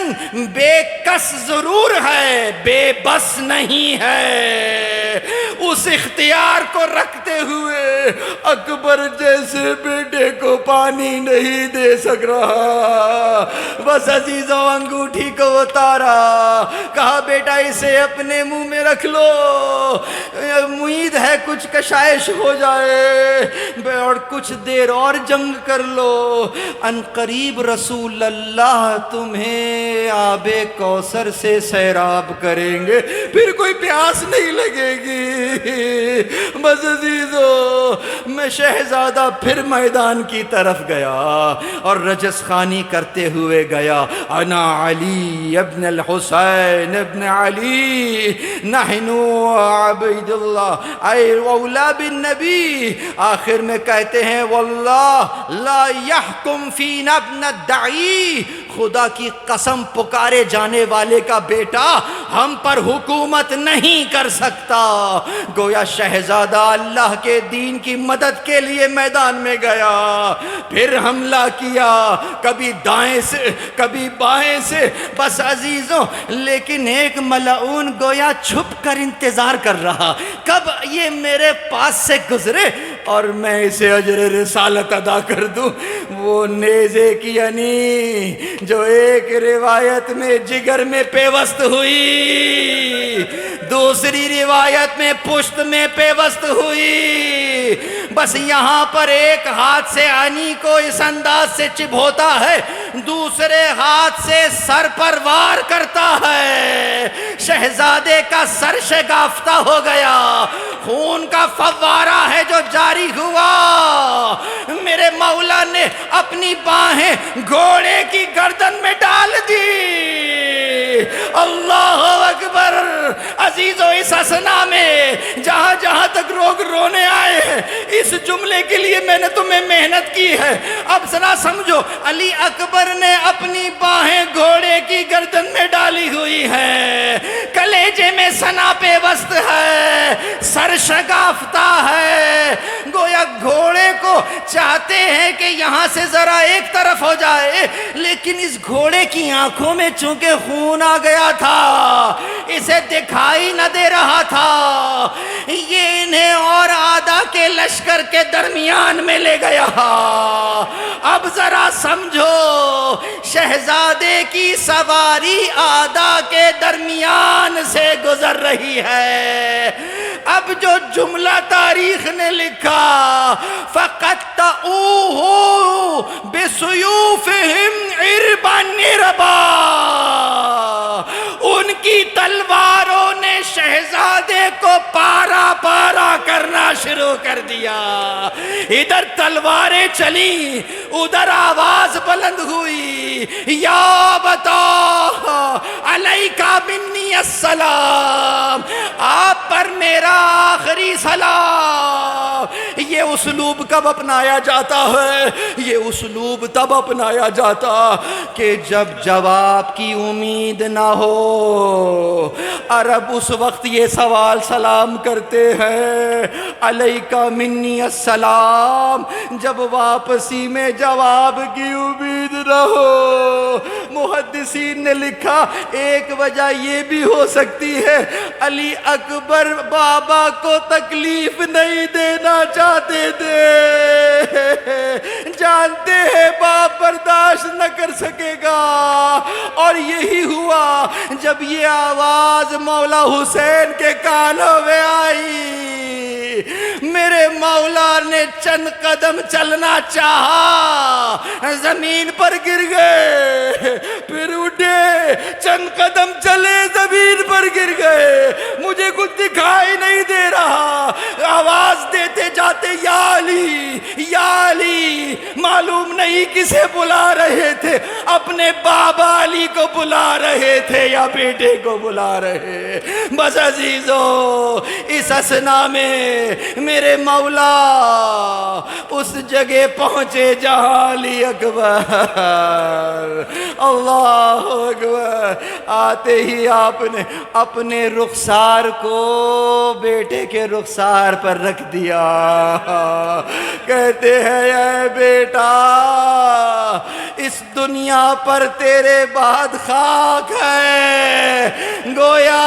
بے کس ضرور ہے بے بس نہیں ہے. اس اختیار کو رکھتے ہوئے اکبر جیسے بیٹے کو پانی نہیں دے سک رہا. بس عزیزوں انگوٹھی کو اتارا. کہا بیٹا اسے اپنے منہ میں رکھ لو. امید ہے کچھ کشائش ہو جائے اور کچھ دیر اور جنگ کر لو. ان قریب رسول اللہ تمہیں آب کوثر سے سیراب کریں گے. پھر کوئی پیاس نہیں لگے گی. بس عزیزو میں شہزادہ پھر میدان کی طرف گیا اور رجس خوانی کرتے ہوئے گیا. انا علی ابن الحسین ابن علی نحن عبید اللہ اے اولا بالنبی. آخر میں کہتے ہیں واللہ لا یحکم فینا ابن الدعی. خدا کی قسم پکارے جانے والے کا بیٹا ہم پر حکومت نہیں کر سکتا. گویا شہزادہ اللہ کے دین کی مدد کے لیے میدان میں گیا. پھر حملہ کیا کبھی دائیں سے کبھی بائیں سے. بس عزیزوں لیکن ایک ملعون گویا چھپ کر انتظار کر رہا کب یہ میرے پاس سے گزرے اور میں اسے اجر رسالت ادا کر دوں. وہ نیزے کی انی جو ایک روایت میں جگر میں پیوست ہوئی دوسری روایت میں پشت میں پیوست ہوئی. بس یہاں پر ایک ہاتھ سے انی کو اس انداز سے چبھوتا ہے دوسرے ہاتھ سے سر پر وار کرتا ہے. شہزادے کا سر شگافتہ ہو گیا. خون کا فوارہ ہے جو جاری ہوا. میرے مولا نے اپنی باہیں گھوڑے کی گردن میں ڈال دی. اللہ اکبر. عزیزو اس اسنا میں جہاں جہاں تک لوگ رونے آئے ہیں اس جملے کے لیے میں نے تمہیں محنت کی ہے. اب ذرا سمجھو علی اکبر نے اپنی باہیں گھوڑے کی گردن میں ڈالی ہوئی ہیں. کلیجے میں سنا پیوست ہے. سر شگافتہ ہے. گویا گھوڑے کو چاہتے ہیں کہ یہاں سے ذرا ایک طرف ہو جائے لیکن اس گھوڑے کی آنکھوں میں چونکہ خون آ گیا تھا اسے دکھائی نہ دے رہا تھا. یہ انہیں اور آدھا کے لشکر کے درمیان میں لے گیا. اب ذرا سمجھو شہزادے کی سواری آدھا کے درمیان سے گزر رہی ہے. اب جو جملہ تاریخ نے لکھا فَقَطَّعُوهُ بِسُيُوفِهِمْ عِرْبًا عِرْبًا. ان کی تلواروں شہزادے کو پارا پارا کرنا شروع کر دیا. ادھر تلواریں چلیں, ادھر آواز بلند ہوئی, یا بتا علیکا منی السلام, آپ پر میرا آخری سلام. یہ اسلوب کب اپنایا جاتا ہے؟ یہ اسلوب تب اپنایا جاتا کہ جب جواب کی امید نہ ہو. عرب اس وقت یہ سوال سلام کرتے ہیں, علیکا منی السلام, جب واپسی میں جواب کی امید نہ ہو. محدثین نے لکھا ایک وجہ یہ بھی ہو سکتی ہے علی اکبر بابا کو تکلیف نہیں دینا چاہتے تھے, جانتے ہیں باپ برداشت نہ کر سکے گا. اور یہی ہوا جب یہ آواز مولا حسین کے کانوں میں آئی, میرے مولا نے چند قدم چلنا چاہا, زمین پر گر گئے, پھر اٹھے, چند قدم چلے, زمین پر گر گئے. مجھے کچھ دکھائی نہیں دے رہا, آواز دیتے جاتے یا علی یا علی. معلوم نہیں کسے بلا رہے تھے, اپنے بابا علی کو بلا رہے تھے یا بیٹے کو بلا رہے. بس عزیزو, اس اسنا میں میرے مولا اس جگہ پہنچے جہاں علی اکبر, اللہ اکبر. آتے ہی آپ نے اپنے رخسار کو بیٹے کے رخسار پر رکھ دیا. کہتے ہیں اے بیٹا, اس دنیا پر تیرے بعد خاک ہے. گویا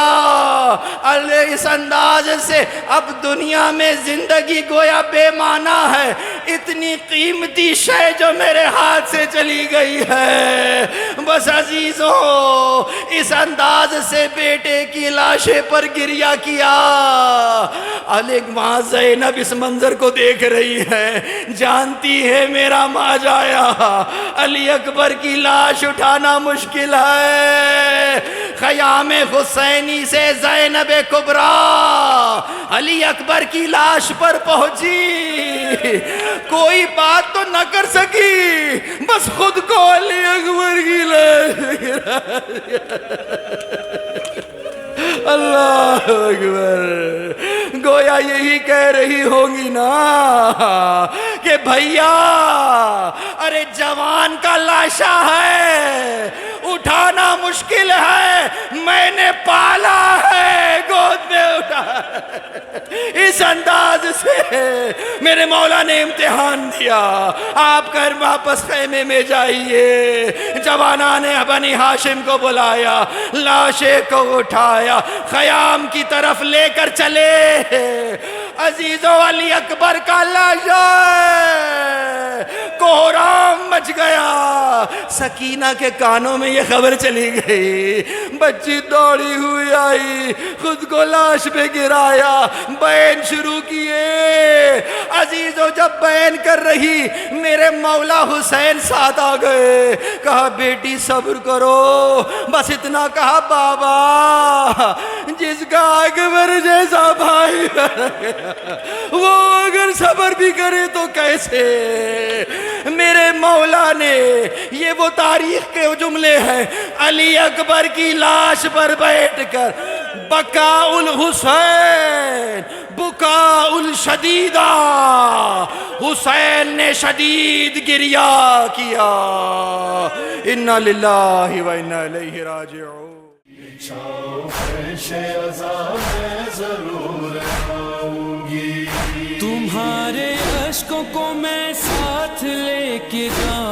اس انداز سے اب دنیا میں زندگی گویا بے معنی ہے. اتنی قیمتی شے جو میرے ہاتھ سے چلی گئی ہے. بس عزیزوں, اس انداز سے بیٹے کی لاشے پر گریہ کیا. علی وہاں زینب اس منظر کو دیکھ رہی ہے, جانتی ہے میرا ماجایا علی اکبر کی لاش اٹھانا مشکل ہے. خیام حسینی سے زینب کبریٰ علی اکبر کی لاش پر پہنچی, کوئی بات تو نہ کر سکی, بس خود کو علی اکبر کی لاش. اللہ اکبر. گویا یہی کہہ رہی ہوں گی نا کہ بھیا ارے جوان کا لاشا ہے, اٹھانا مشکل ہے, میں نے پالا ہے, گود میں اٹھا. اس انداز سے میرے مولا نے امتحان دیا. آپ گھر واپس خیمے میں جائیے. جوانان بنی ہاشم کو بلایا, لاشے کو اٹھایا, خیام کی طرف لے کر چلے. عزیزو علی اکبر کا لاشا کوہرام مچ گیا. سکینہ کے کانوں میں یہ خبر چلی گئی. بچی دوڑی ہوئی آئی, خود کو لاش پہ گرایا, بیان شروع کیے. عزیزو جب بیان کر رہی, میرے مولا حسین ساتھ آ گئے. کہا بیٹی صبر کرو. بس اتنا کہا بابا جس کا اکبر جیسا بھائی وہ اگر صبر بھی کرے تو کیسے. میرے مولا نے, یہ وہ تاریخ کے جملے ہیں, علی اکبر کی لاش پر بیٹھ کر بکا الحسین بکا الشدیدہ, حسین نے شدید گریہ کیا. انا للہ و انا الیہ راجعون.
میں ضرور آؤں گی,
تمہارے اشکوں کو میں ساتھ لے کے جاؤں.